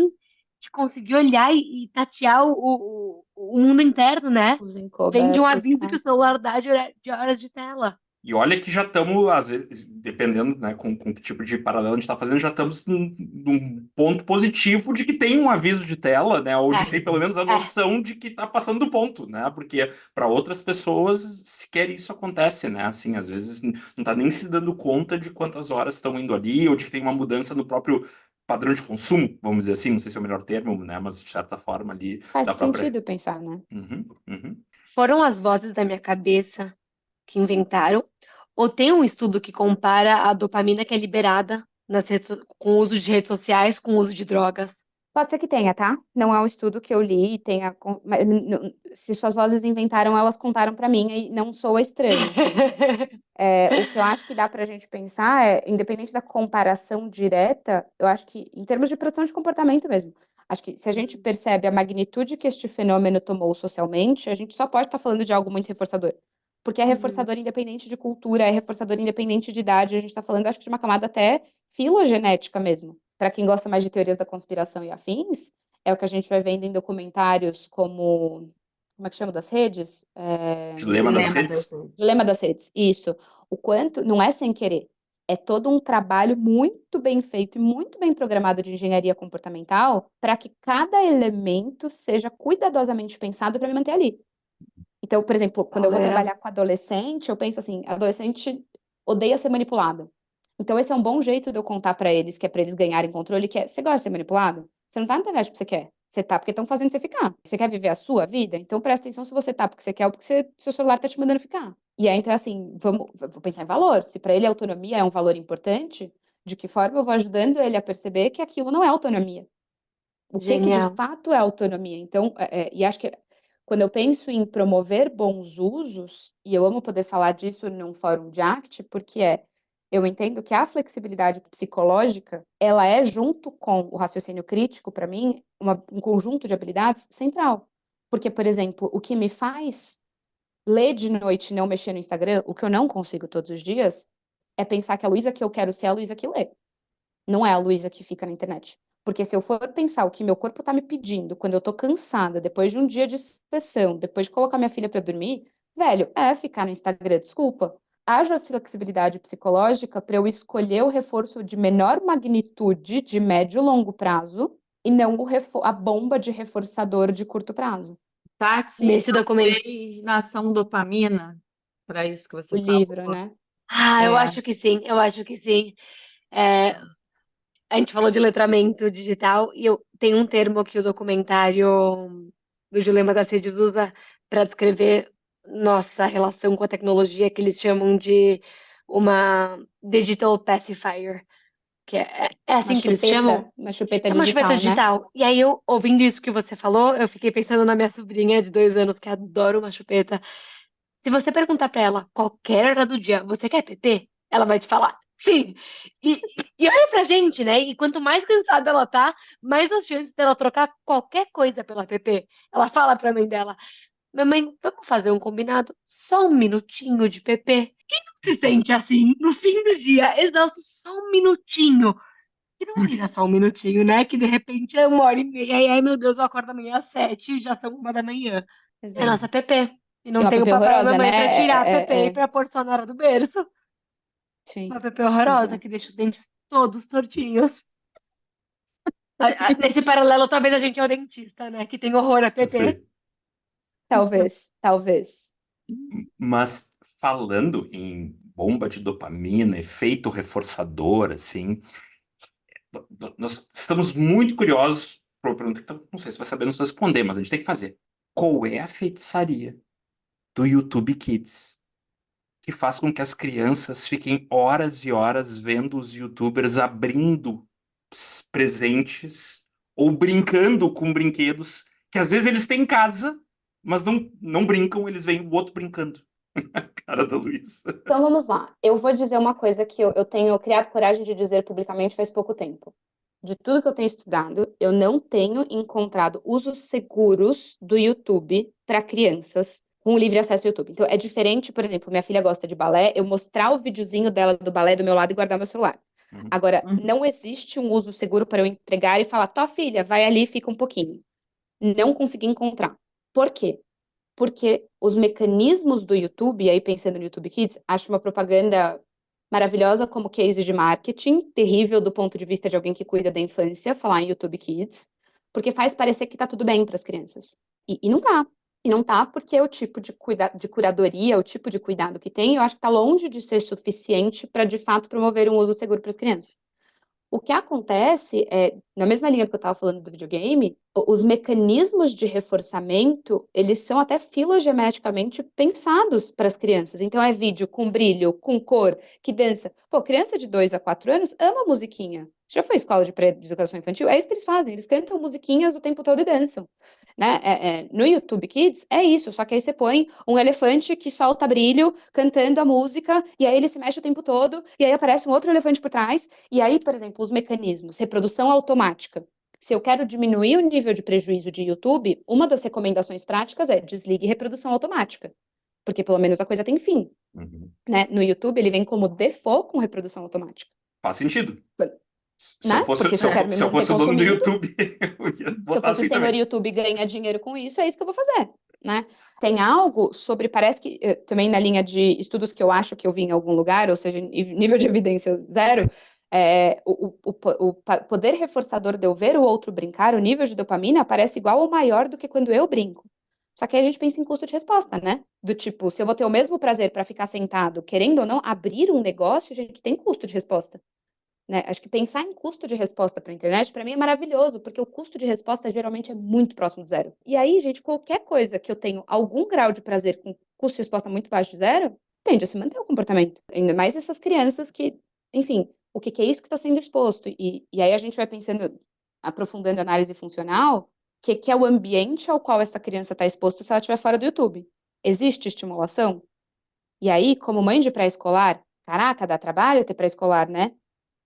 de conseguir olhar e tatear o mundo interno, né? Os Vem de um encobertos. aviso que o celular dá de horas de tela. E olha que já estamos, às vezes, dependendo, né, com que tipo de paralelo a gente está fazendo, já estamos num ponto positivo de que tem um aviso de tela, né, ou de que É, tem pelo menos a é. noção de que está passando do ponto, né, porque para outras pessoas sequer isso acontece, né, assim, às vezes não está nem se dando conta de quantas horas estão indo ali, ou de que tem uma mudança no próprio padrão de consumo, vamos dizer assim, não sei se é o melhor termo, né, mas de certa forma ali Faz da própria... sentido pensar, né? Uhum, uhum. Foram as vozes da minha cabeça que inventaram? Ou tem um estudo que compara a dopamina que é liberada com o uso de redes sociais com o uso de drogas? Pode ser que tenha, tá? Não é um estudo que eu li e tenha. Mas, se suas vozes inventaram, elas contaram pra mim e não sou estranha, assim. O que eu acho que dá pra gente pensar é, independente da comparação direta, eu acho que, em termos de produção de comportamento mesmo, acho que se a gente percebe a magnitude que este fenômeno tomou socialmente, a gente só pode estar falando de algo muito reforçador. Porque é Uhum. reforçador independente de cultura, é reforçador independente de idade, a gente está falando, acho que, de uma camada até filogenética mesmo. Para quem gosta mais de teorias da conspiração e afins, é o que a gente vai vendo em documentários como é que chama das redes? Dilema das Dilema das redes? redes. Dilema das redes, isso. O quanto não é sem querer, é todo um trabalho muito bem feito e muito bem programado de engenharia comportamental para que cada elemento seja cuidadosamente pensado para me manter ali. Então, por exemplo, quando eu vou Pauleira. trabalhar com adolescente, eu penso assim, adolescente odeia ser manipulado. Então, esse é um bom jeito de eu contar para eles, que é para eles ganharem controle, que é, você gosta de ser manipulado? Você não tá na internet porque você quer. Você tá porque estão fazendo você ficar. Você quer viver a sua vida? Então presta atenção se você tá porque você quer ou porque seu celular tá te mandando ficar. E aí, então, assim, vou pensar em valor. Se para ele a autonomia é um valor importante, de que forma eu vou ajudando ele a perceber que aquilo não é autonomia? O que de Genial. fato é autonomia? Então, e acho que quando eu penso em promover bons usos, e eu amo poder falar disso num fórum de ACT, porque eu entendo que a flexibilidade psicológica, ela é, junto com o raciocínio crítico, para mim, um conjunto de habilidades central. Porque, por exemplo, o que me faz ler de noite e não mexer no Instagram, o que eu não consigo todos os dias, é pensar que a Luísa que eu quero ser é a Luísa que lê. Não é a Luísa que fica na internet. Porque se eu for pensar o que meu corpo tá me pedindo quando eu tô cansada, depois de um dia de sessão, depois de colocar minha filha para dormir, velho, é ficar no Instagram, desculpa. Haja flexibilidade psicológica para eu escolher o reforço de menor magnitude, de médio e longo prazo, e não a bomba de reforçador de curto prazo. Tati, Nesse documento. talvez nação dopamina, para isso que O você livro, falou. né? Ah, eu É, acho que sim, eu acho que sim. É, a gente falou de letramento digital e eu tenho um termo que o documentário do Dilema das Redes usa para descrever nossa relação com a tecnologia, que eles chamam de uma digital pacifier, que é assim que eles chamam? Uma chupeta É uma chupeta digital, né? digital. E aí, eu, ouvindo isso que você falou, eu fiquei pensando na minha sobrinha de 2 anos, que adora uma chupeta. Se você perguntar pra ela qualquer hora do dia, você quer PP? Ela vai te falar sim. E olha pra gente, né? E quanto mais cansada ela tá, mais as chances dela trocar qualquer coisa pela PP. Ela fala pra mãe dela: Mamãe, vamos fazer um combinado? Só um minutinho de PP? Quem não se sente assim, no fim do dia, exausto, só um minutinho? E não vira só um minutinho, né? Que de repente é 1h30, e ai meu Deus, eu acordo amanhã às 7, já são 1 da manhã. É Exato. nossa PP. E E não uma tem o PP papai e a horrorosa, mamãe pra né? tirar a PP e pra pôr só na hora do berço. Sim, Uma PP horrorosa que exato. deixa os dentes todos tortinhos. Nesse paralelo, talvez a gente é o dentista, né? Que tem horror a PP. Sim. Talvez. Mas falando em bomba de dopamina, efeito reforçador, assim, nós estamos muito curiosos por uma pergunta que não sei se vai saber nos responder, mas a gente tem que fazer. Qual é a feitiçaria do YouTube Kids que faz com que as crianças fiquem horas e horas vendo os YouTubers abrindo presentes ou brincando com brinquedos que às vezes eles têm em casa, mas não brincam, eles veem o outro brincando. Cara da Luísa. Então vamos lá. Eu vou dizer uma coisa que eu tenho criado coragem de dizer publicamente faz pouco tempo. De tudo que eu tenho estudado, eu não tenho encontrado usos seguros do YouTube para crianças com livre acesso ao YouTube. Então é diferente, por exemplo, minha filha gosta de balé, eu mostrar o videozinho dela do balé do meu lado e guardar meu celular. Uhum. Agora, Uhum. não existe um uso seguro para eu entregar e falar, tó, filha, vai ali e fica um pouquinho. Não consegui encontrar. Por quê? Porque os mecanismos do YouTube, e aí pensando no YouTube Kids, acho uma propaganda maravilhosa como case de marketing, terrível do ponto de vista de alguém que cuida da infância, falar em YouTube Kids, porque faz parecer que tá tudo bem para as crianças. E não tá. E não tá porque o tipo de curadoria, o tipo de cuidado que tem, eu acho que tá longe de ser suficiente para, de fato, promover um uso seguro para as crianças. O que acontece é, na mesma linha que eu estava falando do videogame, os mecanismos de reforçamento, eles são até filogeneticamente pensados para as crianças. Então é vídeo com brilho, com cor, que dança. Pô, criança de 2 a 4 anos ama musiquinha. Já foi escola de educação infantil? É isso que eles fazem, eles cantam musiquinhas o tempo todo e dançam. Né? No YouTube Kids é isso, só que aí você põe um elefante que solta brilho cantando a música, e aí ele se mexe o tempo todo, e aí aparece um outro elefante por trás, e aí, por exemplo, os mecanismos, reprodução automática. Se eu quero diminuir o nível de prejuízo de YouTube, uma das recomendações práticas é desligue reprodução automática, porque pelo menos a coisa tem fim. Uhum. Né? No YouTube, ele vem como default com reprodução automática. Faz sentido. Se Né? eu fosse, Porque se eu quero me se eu manter fosse o dono do consumindo, YouTube, eu ia se eu botar fosse assim o senhor também. YouTube e ganhar dinheiro com isso, é isso que eu vou fazer, né? Tem algo sobre, parece que, também na linha de estudos que eu acho que eu vi em algum lugar, ou seja, nível de evidência zero, o poder reforçador de eu ver o outro brincar, o nível de dopamina parece igual ou maior do que quando eu brinco. Só que aí a gente pensa em custo de resposta, né? Do tipo, se eu vou ter o mesmo prazer para ficar sentado, querendo ou não, abrir um negócio, a gente tem custo de resposta. Né? Acho que pensar em custo de resposta para a internet, para mim, é maravilhoso, porque o custo de resposta geralmente é muito próximo de zero. E aí, gente, qualquer coisa que eu tenho algum grau de prazer com custo de resposta muito baixo de zero, tende a se manter o comportamento. Ainda mais essas crianças que, enfim, o que é isso que está sendo exposto? E aí a gente vai pensando, aprofundando a análise funcional, que é o ambiente ao qual essa criança está exposta se ela estiver fora do YouTube. Existe estimulação? E aí, como mãe de pré-escolar, caraca, dá trabalho ter pré-escolar, né?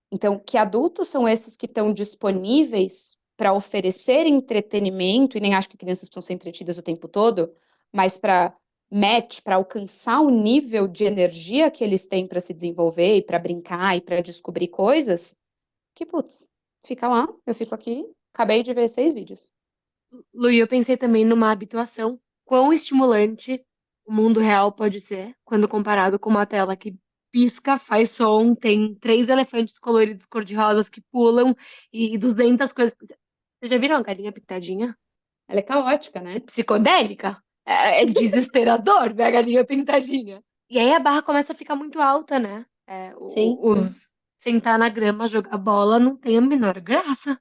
Então, que adultos são esses que estão disponíveis para oferecer entretenimento, e nem acho que crianças precisam ser entretidas o tempo todo, mas para match, para alcançar o nível de energia que eles têm para se desenvolver e para brincar e para descobrir coisas, que, putz, fica lá, eu fico aqui, acabei de ver 6 vídeos. Lu, eu pensei também numa habituação. Quão estimulante o mundo real pode ser quando comparado com uma tela que pisca, faz som, tem 3 elefantes coloridos cor-de-rosas que pulam e 200 coisas. Vocês já viram a galinha pintadinha? Ela é caótica, né? Psicodélica? É desesperador ver a galinha pintadinha. E aí a barra começa a ficar muito alta, né? Sim. Os sentar na grama, jogar bola, não tem a menor graça.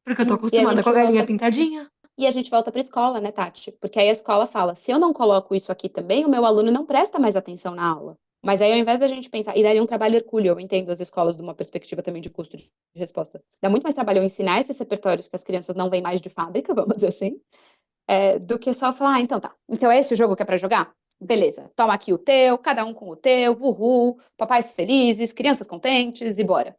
Porque eu tô E a acostumada com gente a galinha volta pintadinha. E a gente volta para a escola, né, Tati? Porque aí a escola fala: se eu não coloco isso aqui também, o meu aluno não presta mais atenção na aula. Mas aí, ao invés da gente pensar, e daria um trabalho hercúleo, eu entendo as escolas de uma perspectiva também de custo de resposta. Dá muito mais trabalho eu ensinar esses repertórios que as crianças não vêm mais de fábrica, vamos dizer assim, do que só falar, então tá. Então é esse o jogo que é para jogar? Beleza, toma aqui o teu, cada um com o teu, uhul, papais felizes, crianças contentes e bora.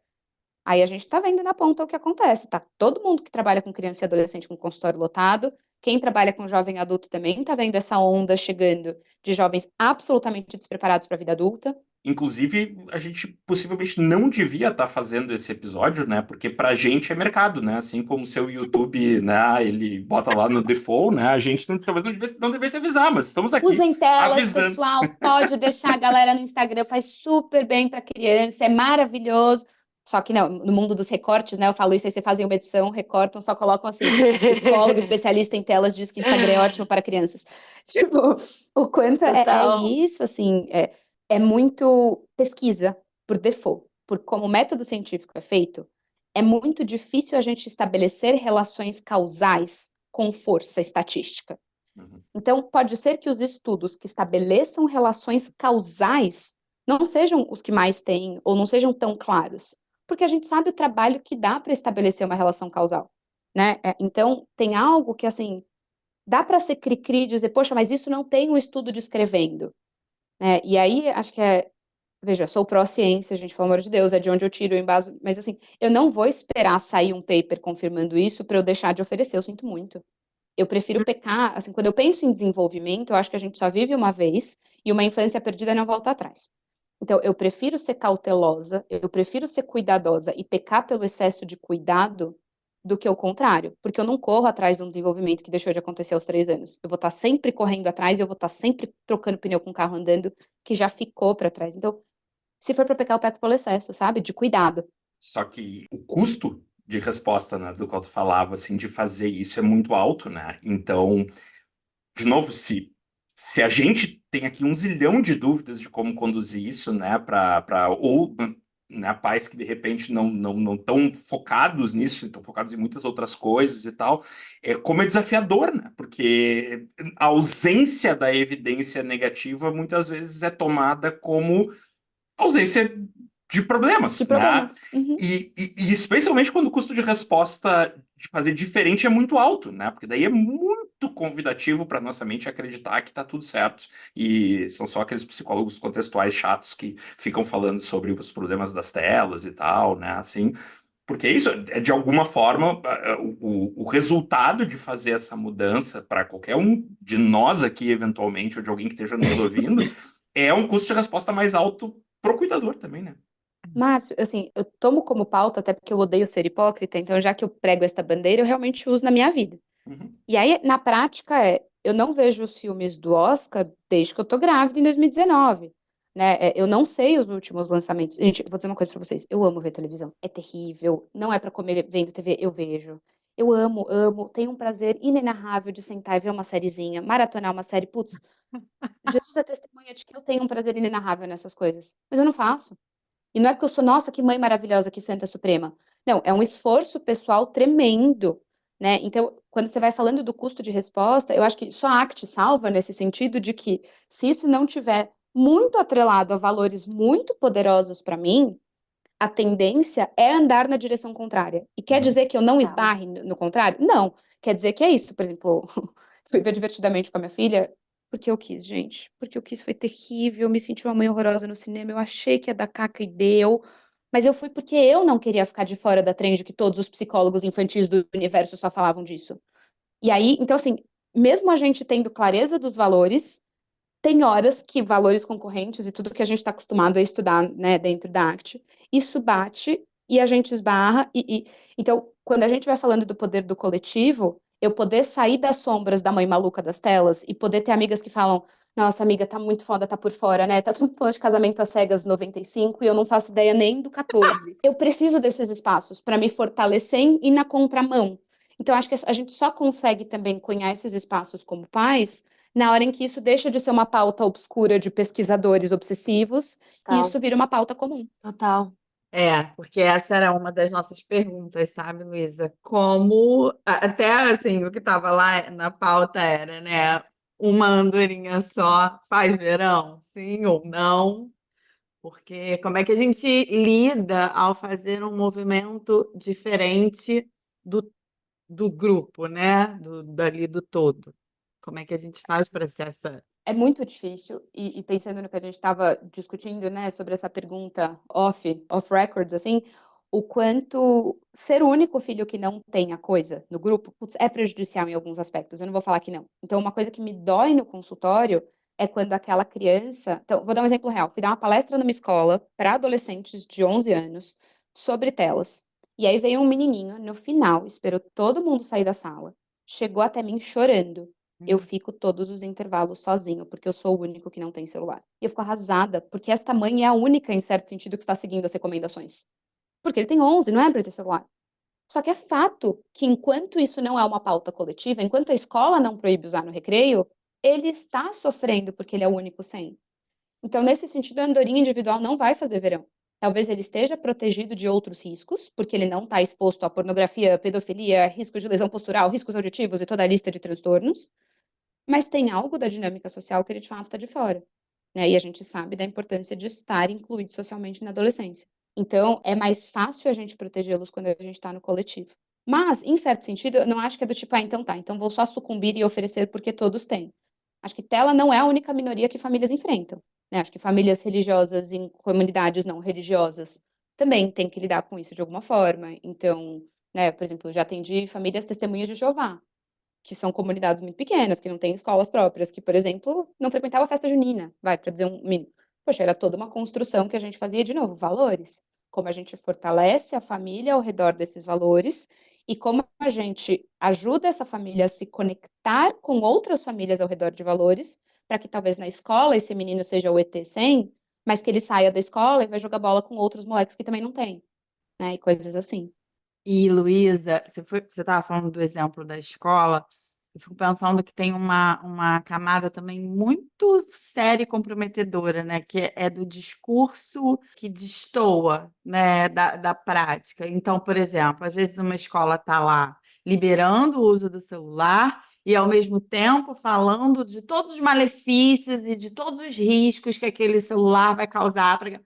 Aí a gente está vendo na ponta o que acontece, tá? Todo mundo que trabalha com criança e adolescente com consultório lotado, quem trabalha com jovem adulto também está vendo essa onda chegando de jovens absolutamente despreparados para a vida adulta. Inclusive, a gente possivelmente não devia estar fazendo esse episódio, né? Porque pra gente é mercado, né? Assim como o seu YouTube, né? Ele bota lá no default, né? A gente talvez não devesse avisar, mas estamos aqui Usem telas, avisando. pessoal, pode deixar a galera no Instagram, faz super bem para criança, é maravilhoso. Só que não, no mundo dos recortes, né? Eu falo isso, aí você fazem uma edição, recortam, só colocam assim, psicólogo especialista em telas diz que Instagram é ótimo para crianças. Tipo, o quanto é Total. isso, assim, é muito pesquisa por default, por como o método científico é feito, é muito difícil a gente estabelecer relações causais com força estatística. Uhum. Então, pode ser que os estudos que estabeleçam relações causais não sejam os que mais têm, ou não sejam tão claros, porque a gente sabe o trabalho que dá para estabelecer uma relação causal, né? Então, tem algo que, assim, dá para ser cri-cri e dizer, poxa, mas isso não tem um estudo descrevendo, né? E aí, acho que veja, sou pró-ciência, gente, pelo amor de Deus, é de onde eu tiro o embaso, mas assim, eu não vou esperar sair um paper confirmando isso para eu deixar de oferecer, eu sinto muito. Eu prefiro pecar, assim, quando eu penso em desenvolvimento, eu acho que a gente só vive uma vez e uma infância perdida não volta atrás. Então, eu prefiro ser cautelosa, eu prefiro ser cuidadosa e pecar pelo excesso de cuidado do que o contrário, porque eu não corro atrás de um desenvolvimento que deixou de acontecer aos 3 anos. Eu vou estar sempre correndo atrás e eu vou estar sempre trocando pneu com o carro andando que já ficou para trás. Então, se for para pecar, eu peco pelo excesso, sabe? De cuidado. Só que o custo de resposta, né, do qual tu falava, assim, de fazer isso é muito alto, né? Então, de novo, se a gente tem aqui um zilhão de dúvidas de como conduzir isso, né, ou né, pais que de repente não estão focados nisso, estão focados em muitas outras coisas e tal, como é desafiador, né? Porque a ausência da evidência negativa muitas vezes é tomada como ausência de De problemas, né? problema. Uhum. E especialmente quando o custo de resposta de fazer diferente é muito alto, né? Porque daí é muito convidativo para nossa mente acreditar que tá tudo certo. E são só aqueles psicólogos contextuais chatos que ficam falando sobre os problemas das telas e tal, né? Assim, porque isso é de alguma forma o resultado de fazer essa mudança para qualquer um de nós aqui, eventualmente, ou de alguém que esteja nos ouvindo, é um custo de resposta mais alto pro cuidador também, né? Márcio, assim, eu tomo como pauta, até porque eu odeio ser hipócrita, então já que eu prego esta bandeira, eu realmente uso na minha vida. Uhum. E aí, na prática, eu não vejo os filmes do Oscar desde que eu tô grávida em 2019, né? Eu não sei os últimos lançamentos. Gente, eu vou dizer uma coisa pra vocês, eu amo ver televisão, é terrível, não é pra comer vendo TV, eu vejo. Eu amo, amo, tenho um prazer inenarrável de sentar e ver uma sériezinha, maratonar uma série, putz, Jesus é testemunha de que eu tenho um prazer inenarrável nessas coisas, mas eu não faço. E não é porque eu sou, nossa, que mãe maravilhosa, que santa suprema. Não, é um esforço pessoal tremendo, né? Então, quando você vai falando do custo de resposta, eu acho que só a ACT salva nesse sentido de que, se isso não tiver muito atrelado a valores muito poderosos para mim, a tendência é andar na direção contrária. E quer Uhum. dizer que eu não Tá. esbarre no contrário? Não. Quer dizer que é isso. Por exemplo, fui ver divertidamente com a minha filha, porque eu quis, gente. Porque eu quis, foi terrível. Eu me senti uma mãe horrorosa no cinema. Eu achei que ia dar caca e deu. Mas eu fui porque eu não queria ficar de fora da trend que todos os psicólogos infantis do universo só falavam disso. E aí, então, assim, mesmo a gente tendo clareza dos valores, tem horas que valores concorrentes e tudo que a gente está acostumado a estudar, né, dentro da ACT, isso bate e a gente esbarra. Então, quando a gente vai falando do poder do coletivo, eu poder sair das sombras da mãe maluca das telas e poder ter amigas que falam: Nossa, amiga, tá muito foda, tá por fora, né? Tá tudo falando de casamento às cegas 95 e eu não faço ideia nem do 14. Eu preciso desses espaços para me fortalecer e ir na contramão. Então, acho que a gente só consegue também cunhar esses espaços como pais na hora em que isso deixa de ser uma pauta obscura de pesquisadores obsessivos e Total. isso vira uma pauta comum. Total. Porque essa era uma das nossas perguntas, sabe, Luísa? Como, até assim, o que estava lá na pauta era, né? Uma andorinha só faz verão? Sim ou não? Porque como é que a gente lida ao fazer um movimento diferente do grupo, né? Dali do todo? Como é que a gente faz para ser essa. É muito difícil, e pensando no que a gente estava discutindo, né, sobre essa pergunta off records, assim, o quanto ser o único filho que não tem a coisa no grupo, putz, é prejudicial em alguns aspectos, eu não vou falar que não. Então, uma coisa que me dói no consultório é quando aquela criança. Então, vou dar um exemplo real. Fui dar uma palestra numa escola para adolescentes de 11 anos sobre telas. E aí veio um menininho, no final, esperou todo mundo sair da sala, chegou até mim chorando. Eu fico todos os intervalos sozinho, porque eu sou o único que não tem celular. E eu fico arrasada, porque esta mãe é a única, em certo sentido, que está seguindo as recomendações. porque ele tem 11, não é para ele ter celular. Só que é fato que enquanto isso não é uma pauta coletiva, enquanto a escola não proíbe usar no recreio, ele está sofrendo porque ele é o único sem. Então, nesse sentido, a andorinha individual não vai fazer verão. Talvez ele esteja protegido de outros riscos, porque ele não está exposto à pornografia, pedofilia, risco de lesão postural, riscos auditivos e toda a lista de transtornos, mas tem algo da dinâmica social que ele de fato está de fora, né? E a gente sabe da importância de estar incluído socialmente na adolescência. Então, é mais fácil a gente protegê-los quando a gente está no coletivo. Mas, em certo sentido, eu não acho que é do tipo, então tá, então vou só sucumbir e oferecer porque todos têm. Acho que tela não é a única minoria que famílias enfrentam, né? Acho que famílias religiosas em comunidades não religiosas também têm que lidar com isso de alguma forma. Então, né, por exemplo, eu já atendi famílias testemunhas de Jeová, que são comunidades muito pequenas, que não têm escolas próprias, que, por exemplo, não frequentava a festa junina, vai, para dizer um mínimo. Poxa, era toda uma construção que a gente fazia, de novo, valores. Como a gente fortalece a família ao redor desses valores e como a gente ajuda essa família a se conectar com outras famílias ao redor de valores, para que talvez na escola esse menino seja o ET 100, mas que ele saia da escola e vai jogar bola com outros moleques que também não têm, né? E coisas assim. E, Luísa, você estava falando do exemplo da escola, eu fico pensando que tem uma camada também muito séria e comprometedora, né? Que é do discurso que destoa, né? Da prática. Então, por exemplo, às vezes uma escola está lá liberando o uso do celular e, ao mesmo tempo, falando de todos os malefícios e de todos os riscos que aquele celular vai causar para.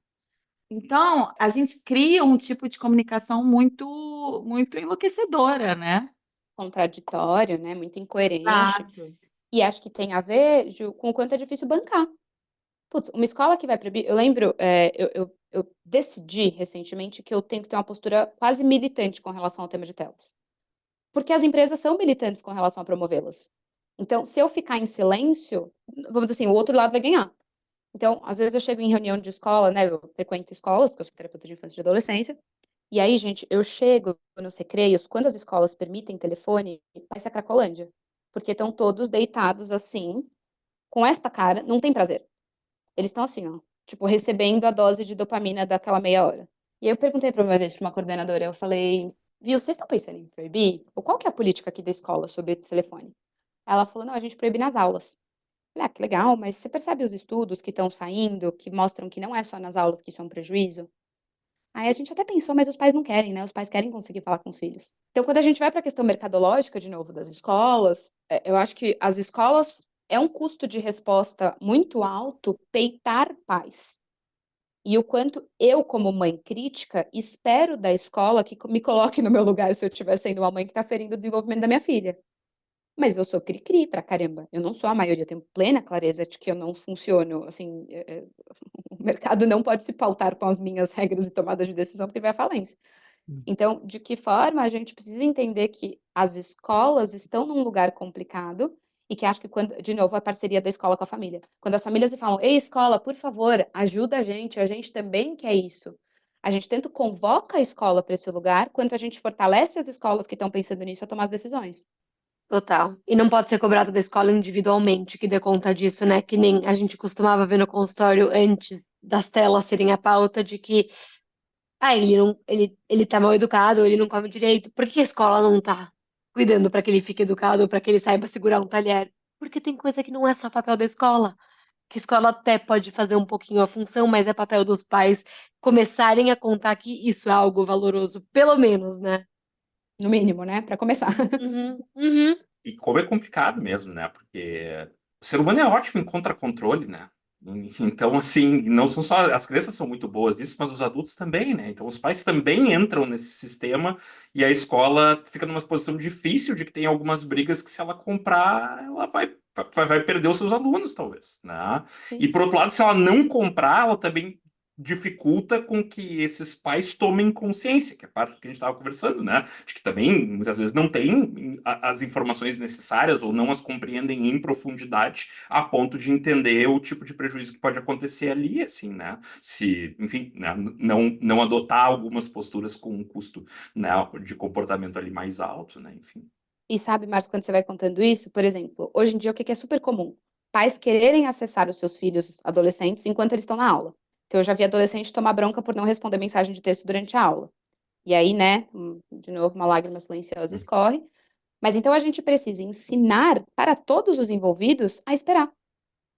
Então, a gente cria um tipo de comunicação muito enlouquecedora, né? Contraditório, né? Muito incoerente. Exato. E acho que tem a ver, Ju, com o quanto é difícil bancar. Putz, uma escola que vai proibir. Eu lembro, eu decidi recentemente que eu tenho que ter uma postura quase militante com relação ao tema de telas. Porque as empresas são militantes com relação a promovê-las. Então, se eu ficar em silêncio, vamos dizer assim, o outro lado vai ganhar. Então, às vezes eu chego em reunião de escola, né? Eu frequento escolas, porque eu sou terapeuta de infância e de adolescência. E aí, gente, eu chego nos recreios, quando as escolas permitem telefone, parece a Cracolândia. Porque estão todos deitados assim, com esta cara, não tem prazer. Eles estão assim, ó, tipo, recebendo a dose de dopamina daquela meia hora. E aí eu perguntei para uma vez para uma coordenadora, eu falei, viu, vocês estão pensando em proibir? Ou qual que é a política aqui da escola sobre telefone? Ela falou, não, a gente proíbe nas aulas. Eu falei, ah, que legal, mas você percebe os estudos que estão saindo, que mostram que não é só nas aulas que isso é um prejuízo? Aí a gente até pensou, mas os pais não querem, né? Os pais querem conseguir falar com os filhos. Então, quando a gente vai para a questão mercadológica, de novo, das escolas, eu acho que as escolas é um custo de resposta muito alto peitar pais. E o quanto eu, como mãe crítica, espero da escola que me coloque no meu lugar se eu estiver sendo uma mãe que está ferindo o desenvolvimento da minha filha. Mas eu sou cri-cri pra caramba. Eu não sou a maioria, eu tenho plena clareza de que eu não funciono, assim, o mercado não pode se pautar com as minhas regras e tomadas de decisão, porque ele vai à falência. Então, de que forma a gente precisa entender que as escolas estão num lugar complicado e que acho que, quando, de novo, a parceria da escola com a família. Quando as famílias falam, ei, escola, por favor, ajuda a gente também quer isso. A gente tanto convoca a escola para esse lugar, quanto a gente fortalece as escolas que estão pensando nisso a tomar as decisões. Total. E não pode ser cobrado da escola individualmente que dê conta disso, né? Que nem a gente costumava ver no consultório antes das telas serem a pauta de que ele não, ele tá mal educado, ele não come direito. Por que a escola não tá cuidando para que ele fique educado, para que ele saiba segurar um talher? Porque tem coisa que não é só papel da escola. Que a escola até pode fazer um pouquinho a função, mas é papel dos pais começarem a contar que isso é algo valoroso, pelo menos, né? No mínimo, né? Para começar. Uhum, uhum. E como é complicado mesmo, né? Porque o ser humano é ótimo em contra-controle, né? Então, assim, não são só as crianças são muito boas nisso, mas os adultos também, né? Então, os pais também entram nesse sistema e a escola fica numa posição difícil de que tem algumas brigas que, se ela comprar, ela vai perder os seus alunos, talvez, né? E, Sim. por outro lado, se ela não comprar, ela também dificulta com que esses pais tomem consciência, que é parte do que a gente estava conversando, né? De que também, muitas vezes, não têm as informações necessárias ou não as compreendem em profundidade a ponto de entender o tipo de prejuízo que pode acontecer ali, assim, né? Se, enfim, né, não adotar algumas posturas com um custo, né, de comportamento ali mais alto, né? Enfim. E sabe, Márcio, quando você vai contando isso, por exemplo, hoje em dia o que é super comum? Pais quererem acessar os seus filhos adolescentes enquanto eles estão na aula. Então, eu já vi adolescente tomar bronca por não responder mensagem de texto durante a aula. E aí, né, de novo, uma lágrima silenciosa escorre. Mas então a gente precisa ensinar para todos os envolvidos a esperar.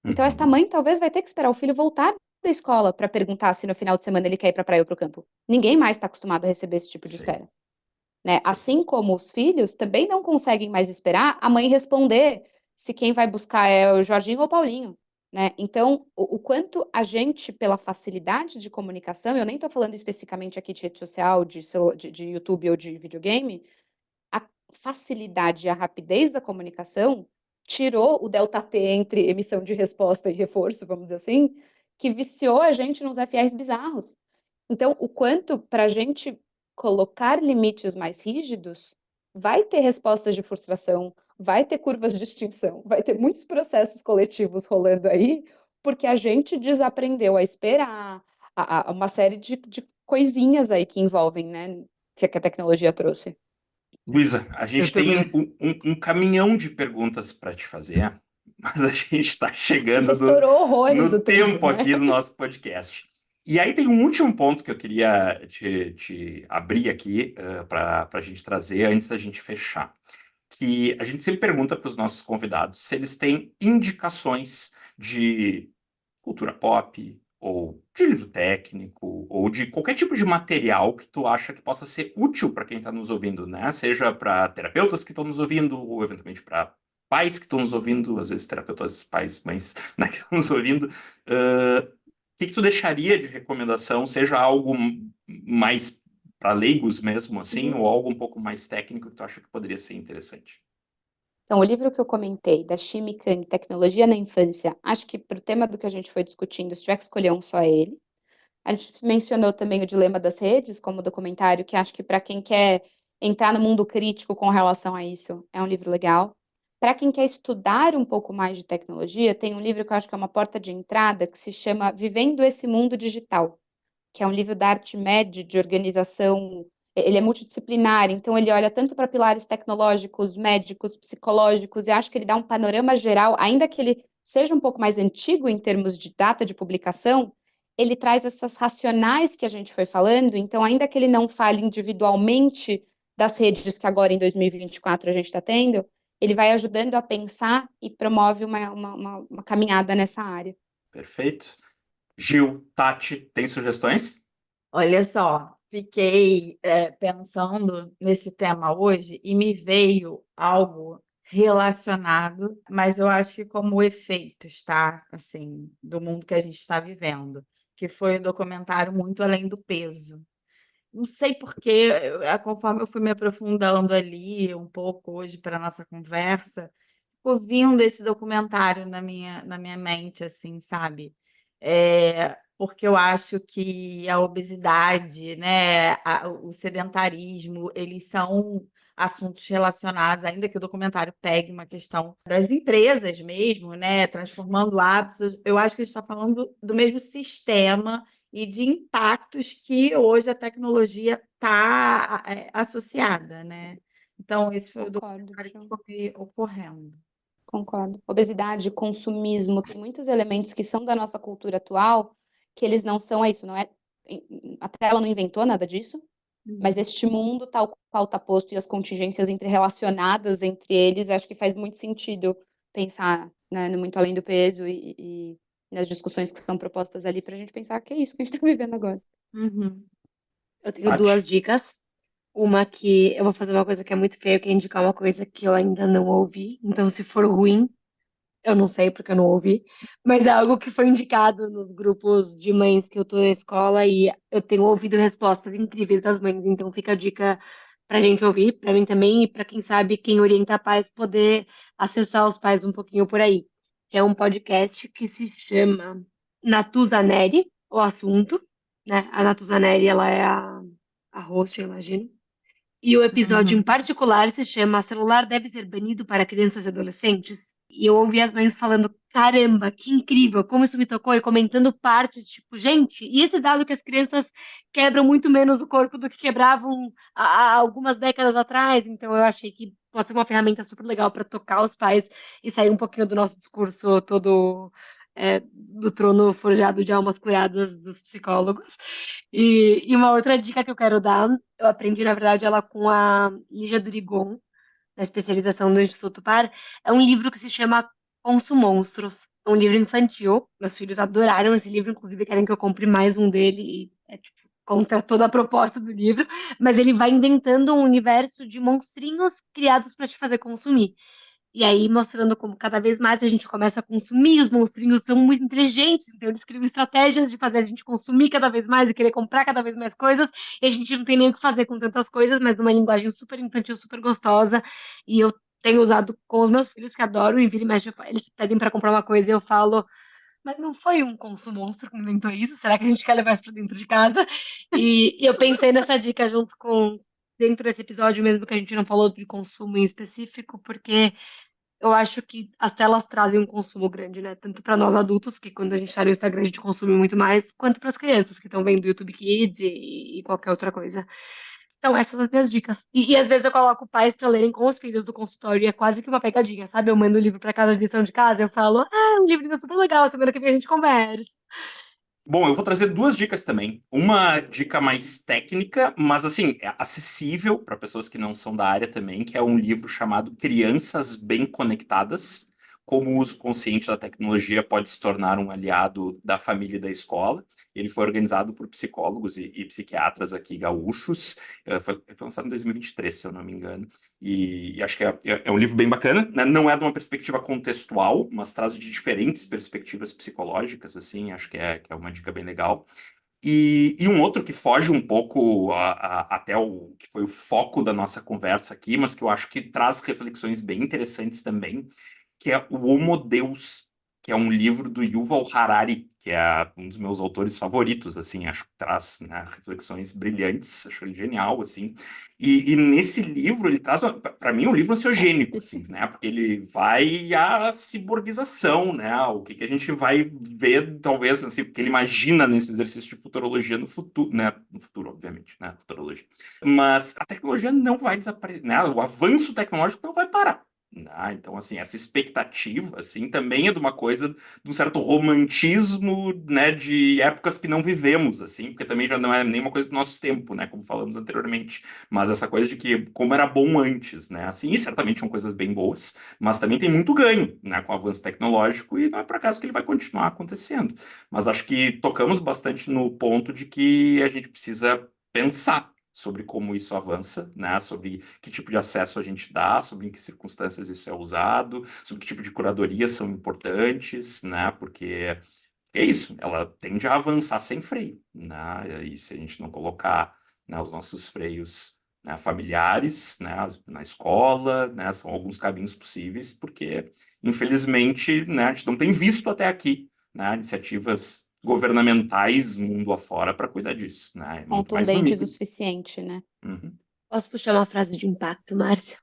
Então esta Uhum. mãe talvez vai ter que esperar o filho voltar da escola para perguntar se no final de semana ele quer ir para a praia ou para o campo. Ninguém mais está acostumado a receber esse tipo de Sim, espera, né? sim. Assim como os filhos também não conseguem mais esperar a mãe responder se quem vai buscar é o Jorginho ou o Paulinho, né? Então, o quanto a gente, pela facilidade de comunicação, eu nem estou falando especificamente aqui de rede social, de YouTube ou de videogame, a facilidade e a rapidez da comunicação tirou o delta T entre emissão de resposta e reforço, vamos dizer assim, que viciou a gente nos FRs bizarros. Então, o quanto para a gente colocar limites mais rígidos, vai ter respostas de frustração, vai ter curvas de extinção, vai ter muitos processos coletivos rolando aí, porque a gente desaprendeu a esperar, uma série de coisinhas aí que envolvem, né, que a tecnologia trouxe. Luísa, a Eu gente tem também. um caminhão de perguntas para te fazer, mas a gente está chegando Já estourou horrores no o tempo, tempo né? aqui do nosso podcast. E aí tem um último ponto que eu queria te abrir aqui para a gente trazer antes da gente fechar. Que a gente sempre pergunta para os nossos convidados se eles têm indicações de cultura pop, ou de livro técnico, ou de qualquer tipo de material que tu acha que possa ser útil para quem está nos ouvindo, né? Seja para terapeutas que estão nos ouvindo, ou eventualmente para pais que estão nos ouvindo, às vezes terapeutas, pais, mães, né, que estão nos ouvindo. O que tu deixaria de recomendação, seja algo mais para leigos mesmo, assim, ou algo um pouco mais técnico que tu acha que poderia ser interessante? Então, o livro que eu comentei, da Shimi Kang, Tecnologia na Infância, acho que para o tema do que a gente foi discutindo, se tiver que escolher um, só é ele. A gente mencionou também o Dilema das Redes como documentário, que acho que para quem quer entrar no mundo crítico com relação a isso, é um livro legal. Para quem quer estudar um pouco mais de tecnologia, tem um livro que eu acho que é uma porta de entrada, que se chama Vivendo esse Mundo Digital, que é um livro da Artmed, de organização. Ele é multidisciplinar, então ele olha tanto para pilares tecnológicos, médicos, psicológicos, e acho que ele dá um panorama geral, ainda que ele seja um pouco mais antigo em termos de data de publicação, ele traz essas racionais que a gente foi falando, então ainda que ele não fale individualmente das redes que agora em 2024 a gente está tendo, ele vai ajudando a pensar e promove uma caminhada nessa área. Perfeito. Gil, Tati, tem sugestões? Olha só, fiquei pensando nesse tema hoje e me veio algo relacionado, mas eu acho que como efeitos, tá? Assim, do mundo que a gente está vivendo, que foi o documentário Muito Além do Peso. Não sei por quê, conforme eu fui me aprofundando ali um pouco hoje para a nossa conversa, ficou vindo esse documentário na minha mente, assim, sabe? Porque eu acho que a obesidade, né, o sedentarismo, eles são assuntos relacionados, ainda que o documentário pegue uma questão das empresas mesmo, né, transformando hábitos. Eu acho que a gente está falando do mesmo sistema e de impactos que hoje a tecnologia está associada, né? Então, esse foi o Concordo, documentário que Ju. ficou me ocorrendo. Concordo. Obesidade, consumismo, tem muitos elementos que são da nossa cultura atual que eles não são isso, não é? A tela não inventou nada disso, mas Uhum. este mundo tal qual está posto e as contingências interrelacionadas entre eles, acho que faz muito sentido pensar, né, no muito além do peso e nas discussões que são propostas ali para a gente pensar que é isso que a gente está vivendo agora. Uhum. Eu tenho Tati? duas dicas. Uma que eu vou fazer uma coisa que é muito feia, que é indicar uma coisa que eu ainda não ouvi. Então, se for ruim, eu não sei porque eu não ouvi. Mas é algo que foi indicado nos grupos de mães que eu tô na escola e eu tenho ouvido respostas incríveis das mães. Então, fica a dica pra gente ouvir, pra mim também, e pra quem sabe, quem orienta pais, poder acessar os pais um pouquinho por aí. Que é um podcast que se chama Natuzaneri, o assunto, né? A Natuzaneri, ela é a host, eu imagino. E o episódio em Uhum. particular se chama Celular deve ser banido para crianças e adolescentes. E eu ouvi as mães falando: caramba, que incrível, como isso me tocou, e comentando partes, tipo, gente, e esse dado que as crianças quebram muito menos o corpo do que quebravam há algumas décadas atrás. Então eu achei que pode ser uma ferramenta super legal para tocar os pais e sair um pouquinho do nosso discurso todo do trono forjado de almas curadas dos psicólogos. E uma outra dica que eu quero dar, eu aprendi, na verdade, ela com a Lígia Durigon, na especialização do Instituto Par, é um livro que se chama Monstros. É um livro infantil. Meus filhos adoraram esse livro, inclusive querem que eu compre mais um dele, e é tipo, contra toda a proposta do livro, mas ele vai inventando um universo de monstrinhos criados para te fazer consumir. E aí, mostrando como cada vez mais a gente começa a consumir, os monstrinhos são muito inteligentes, então eles criam estratégias de fazer a gente consumir cada vez mais e querer comprar cada vez mais coisas, e a gente não tem nem o que fazer com tantas coisas, mas numa linguagem super infantil, super gostosa. E eu tenho usado com os meus filhos, que adoram, e vira e mexe, eles pedem para comprar uma coisa e eu falo, mas não foi um consumo monstro que inventou isso? Será que a gente quer levar isso para dentro de casa? E eu pensei nessa dica junto com. Dentro desse episódio, mesmo que a gente não falou de consumo em específico, porque eu acho que as telas trazem um consumo grande, né? Tanto para nós adultos, que quando a gente está no Instagram a gente consome muito mais, quanto para as crianças que estão vendo YouTube Kids e qualquer outra coisa. São essas as minhas dicas. E às vezes eu coloco pais para lerem com os filhos do consultório e é quase que uma pegadinha, sabe? Eu mando o livro para casa de lição de casa, eu falo, um livrinho super legal, semana que vem a gente conversa. Bom, eu vou trazer duas dicas também. Uma dica mais técnica, mas assim, é acessível para pessoas que não são da área também, que é um livro chamado Crianças Bem Conectadas: Como o uso consciente da tecnologia pode se tornar um aliado da família e da escola. Ele foi organizado por psicólogos e psiquiatras aqui gaúchos. Foi lançado em 2023, se eu não me engano. E acho que é um livro bem bacana, né? Não é de uma perspectiva contextual, mas traz de diferentes perspectivas psicológicas, assim, acho que é uma dica bem legal. E um outro que foge um pouco até o que foi o foco da nossa conversa aqui, mas que eu acho que traz reflexões bem interessantes também, que é o Homo Deus, que é um livro do Yuval Harari, que é um dos meus autores favoritos, assim, acho que traz, né, reflexões brilhantes, acho ele genial, assim. E nesse livro ele traz, para mim, um livro ansiogênico, assim, né, porque ele vai à ciborguização, né, o que a gente vai ver, talvez, assim, porque ele imagina nesse exercício de futurologia no futuro, né, no futuro, obviamente, né, futurologia. Mas a tecnologia não vai desaparecer, né, o avanço tecnológico não vai parar. Então, assim, essa expectativa, assim, também é de uma coisa, de um certo romantismo, né, de épocas que não vivemos, assim, porque também já não é nenhuma coisa do nosso tempo, né, como falamos anteriormente, mas essa coisa de que como era bom antes, né, assim, e certamente são coisas bem boas, mas também tem muito ganho, né, com o avanço tecnológico, e não é por acaso que ele vai continuar acontecendo. Mas acho que tocamos bastante no ponto de que a gente precisa pensar sobre como isso avança, né? Sobre que tipo de acesso a gente dá, sobre em que circunstâncias isso é usado, sobre que tipo de curadorias são importantes, né? Porque é isso, ela tende a avançar sem freio, né? E se a gente não colocar, né, os nossos freios, né, familiares, né, na escola, né, são alguns caminhos possíveis, porque, infelizmente, né, a gente não tem visto até aqui, né, iniciativas governamentais mundo afora para cuidar disso, né? É muito mais no Contundentes o micro. suficiente, né? Uhum. Posso puxar uma frase de impacto, Márcio?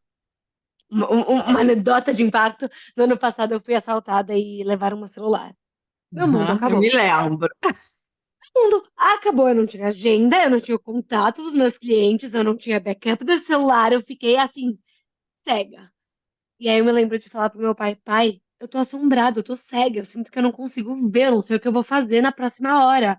Uma Pode. anedota de impacto. No ano passado eu fui assaltada e levaram meu celular. Meu mundo Eu me acabou. lembro. O mundo acabou. Eu não tinha agenda, eu não tinha o contato dos meus clientes, eu não tinha backup desse celular. Eu fiquei assim, cega. E aí eu me lembro de falar pro meu pai, pai, eu tô assombrada, eu tô cega, eu sinto que eu não consigo ver, eu não sei o que eu vou fazer na próxima hora.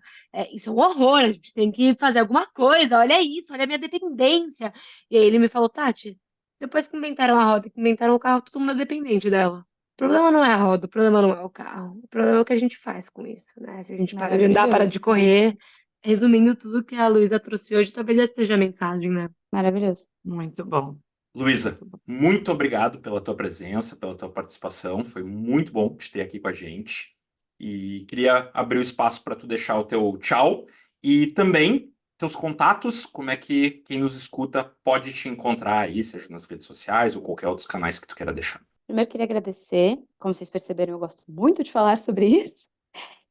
Isso é um horror, a gente tem que fazer alguma coisa, olha isso, olha a minha dependência. E aí ele me falou, Tati, depois que inventaram a roda, que inventaram o carro, todo mundo é dependente dela. O problema não é a roda, o problema não é o carro, o problema é o que a gente faz com isso, né? Se a gente para de andar, para de Maravilhoso. correr. Resumindo tudo que a Luísa trouxe hoje, talvez essa seja a mensagem, né? Maravilhoso. Muito bom. Luísa, Muito bom. muito obrigado pela tua presença, pela tua participação. Foi muito bom te ter aqui com a gente. E queria abrir o espaço para tu deixar o teu tchau e também teus contatos, como é que quem nos escuta pode te encontrar aí, seja nas redes sociais ou qualquer outros canais que tu queira deixar. Primeiro, queria agradecer. Como vocês perceberam, eu gosto muito de falar sobre isso.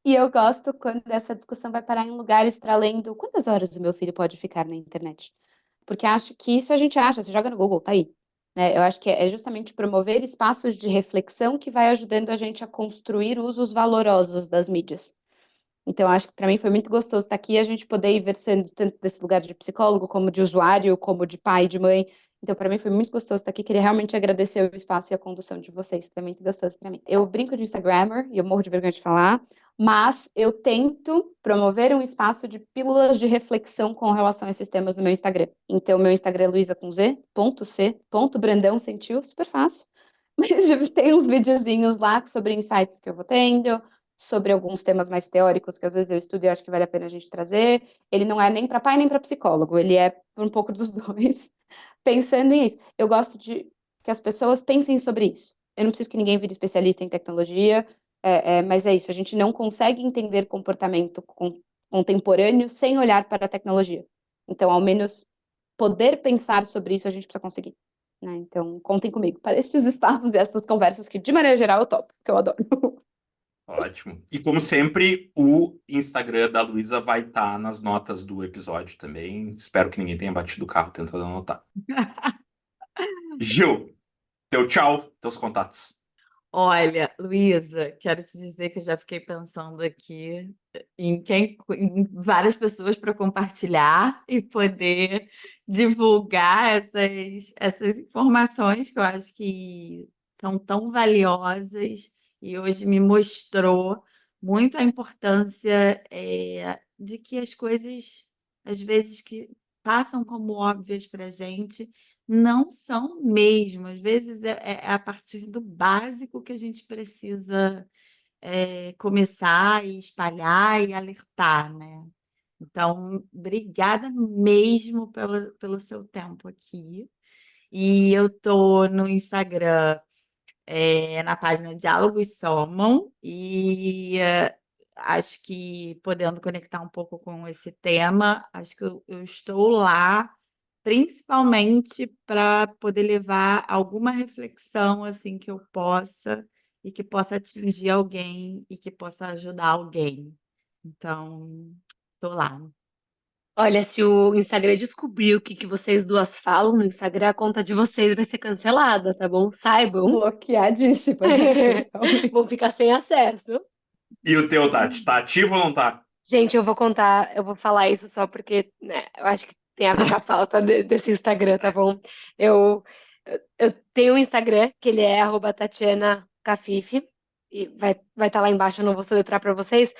E eu gosto quando essa discussão vai parar em lugares para além do quantas horas o meu filho pode ficar na internet. Porque acho que isso a gente acha, você joga no Google, tá aí. Né? Eu acho que é justamente promover espaços de reflexão que vai ajudando a gente a construir usos valorosos das mídias. Então, acho que para mim foi muito gostoso estar aqui e a gente poder ir versando tanto desse lugar de psicólogo, como de usuário, como de pai, de mãe, Então, para mim foi muito gostoso estar aqui. Queria realmente agradecer o espaço e a condução de vocês. Foi muito gostoso para mim. Eu brinco de Instagrammer e eu morro de vergonha de falar, mas eu tento promover um espaço de pílulas de reflexão com relação a esses temas no meu Instagram. Então, meu Instagram é Luísa com Z, ponto C, ponto Brandão, sentiu? Super fácil. Mas tipo, tem uns videozinhos lá sobre insights que eu vou tendo, sobre alguns temas mais teóricos que às vezes eu estudo e eu acho que vale a pena a gente trazer. Ele não é nem para pai nem para psicólogo, ele é por um pouco dos dois. Pensando nisso, eu gosto de que as pessoas pensem sobre isso. Eu não preciso que ninguém vire especialista em tecnologia, mas é isso, a gente não consegue entender comportamento contemporâneo sem olhar para a tecnologia. Então, ao menos poder pensar sobre isso, a gente precisa conseguir. Né? Então, contem comigo para estes espaços e estas conversas que, de maneira geral, eu topo, que eu adoro. Ótimo. E como sempre, o Instagram da Luísa vai estar nas notas do episódio também. Espero que ninguém tenha batido o carro tentando anotar. Gil, teu tchau, teus contatos. Olha, Luísa, quero te dizer que eu já fiquei pensando aqui em várias pessoas para compartilhar e poder divulgar essas informações que eu acho que são tão valiosas e hoje me mostrou muito a importância de que as coisas, às vezes, que passam como óbvias para a gente não são mesmo. Às vezes é a partir do básico que a gente precisa começar e espalhar e alertar, né? Então, obrigada mesmo pelo seu tempo aqui. E eu tô no Instagram, na página Diálogos Somam, e acho que podendo conectar um pouco com esse tema, acho que eu estou lá principalmente para poder levar alguma reflexão assim que eu possa e que possa atingir alguém e que possa ajudar alguém. Então, tô lá. Olha, se o Instagram descobrir o que vocês duas falam no Instagram, a conta de vocês vai ser cancelada, tá bom? Saibam. Bloqueadíssima, realmente. Vão ficar sem acesso. E o teu, Tati, tá ativo ou não tá? Gente, eu vou contar, eu vou falar isso só porque, né, eu acho que tem a ver com a pauta desse Instagram, tá bom? Eu tenho um Instagram, que ele é @Tatiana Cafife, e vai estar lá embaixo, eu não vou soletrar pra vocês,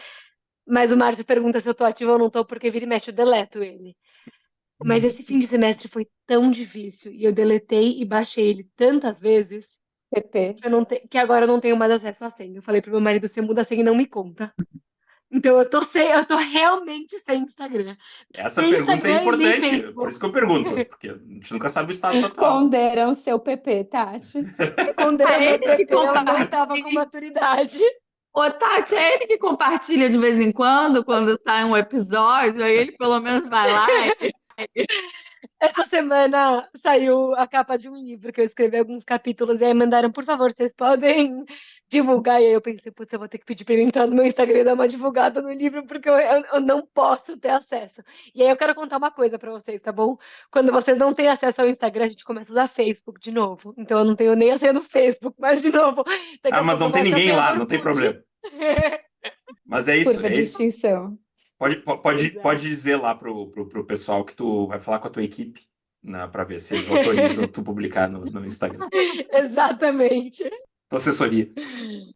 mas o Márcio pergunta se eu tô ativa ou não tô, porque vira e mexe eu deleto ele. Mas esse fim de semestre foi tão difícil, e eu deletei e baixei ele tantas vezes, PP. que agora eu não tenho mais acesso à senha. Eu falei pro meu marido, você muda a senha e não me conta. Então eu tô realmente sem Instagram. Essa Nem pergunta é Instagram e nem importante, por isso Facebook. que eu pergunto, porque a gente nunca sabe o status atual. Esconderam seu PP, Tati. Esconderam É meu ele que PP, eu não tava com compartilha. maturidade. Ô, Tati, é ele que compartilha de vez em quando sai um episódio, aí ele pelo menos vai lá. Essa semana saiu a capa de um livro que eu escrevi alguns capítulos e aí mandaram, por favor, vocês podem divulgar. E aí eu pensei, putz, eu vou ter que pedir para ele entrar no meu Instagram e dar uma divulgada no livro, porque eu não posso ter acesso. E aí eu quero contar uma coisa para vocês, tá bom? Quando vocês não têm acesso ao Instagram, a gente começa a usar Facebook de novo. Então eu não tenho nem a senha do Facebook, mas de novo, daqui Ah, a mas pouco não eu vou tem achar a ninguém senha do lá, não tem Orkut. problema. Mas é isso, Curva é de isso. extinção. Pois é. Pode dizer lá pro pessoal que tu vai falar com a tua equipe, né, para ver se eles autorizam tu publicar no Instagram. Exatamente. Tua assessoria.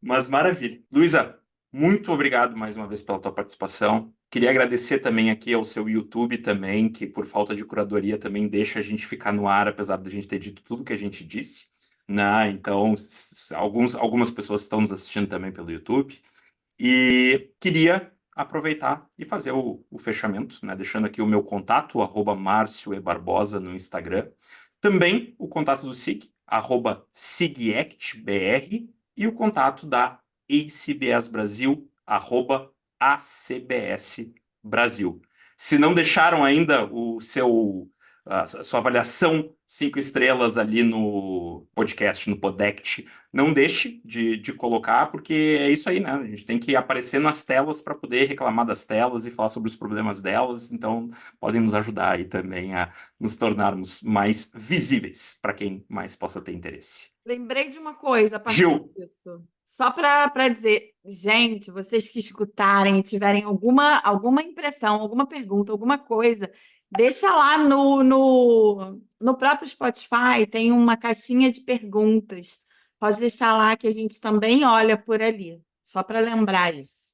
Mas maravilha. Luísa, muito obrigado mais uma vez pela tua participação. Queria agradecer também aqui ao seu YouTube também, que por falta de curadoria também deixa a gente ficar no ar, apesar de a gente ter dito tudo que a gente disse, né? Então, algumas pessoas estão nos assistindo também pelo YouTube. E queria aproveitar e fazer o fechamento, né? Deixando aqui o meu contato, @MárcioEBarbosa no Instagram. Também o contato do SIG, @SIGActBR, e o contato da ACBS Brasil, @ACBS Brasil. Se não deixaram ainda a sua avaliação 5 estrelas ali no podcast, no Podect, não deixe de colocar, porque é isso aí, né? A gente tem que aparecer nas telas para poder reclamar das telas e falar sobre os problemas delas. Então, podem nos ajudar aí também a nos tornarmos mais visíveis para quem mais possa ter interesse. Lembrei de uma coisa a partir Gil, disso. Só para dizer, gente, vocês que escutarem e tiverem alguma impressão, alguma pergunta, alguma coisa, Deixa lá no próprio Spotify, tem uma caixinha de perguntas. Pode deixar lá que a gente também olha por ali, só para lembrar isso.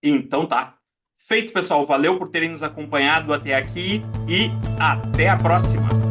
Então tá. Feito, pessoal. Valeu por terem nos acompanhado até aqui e até a próxima.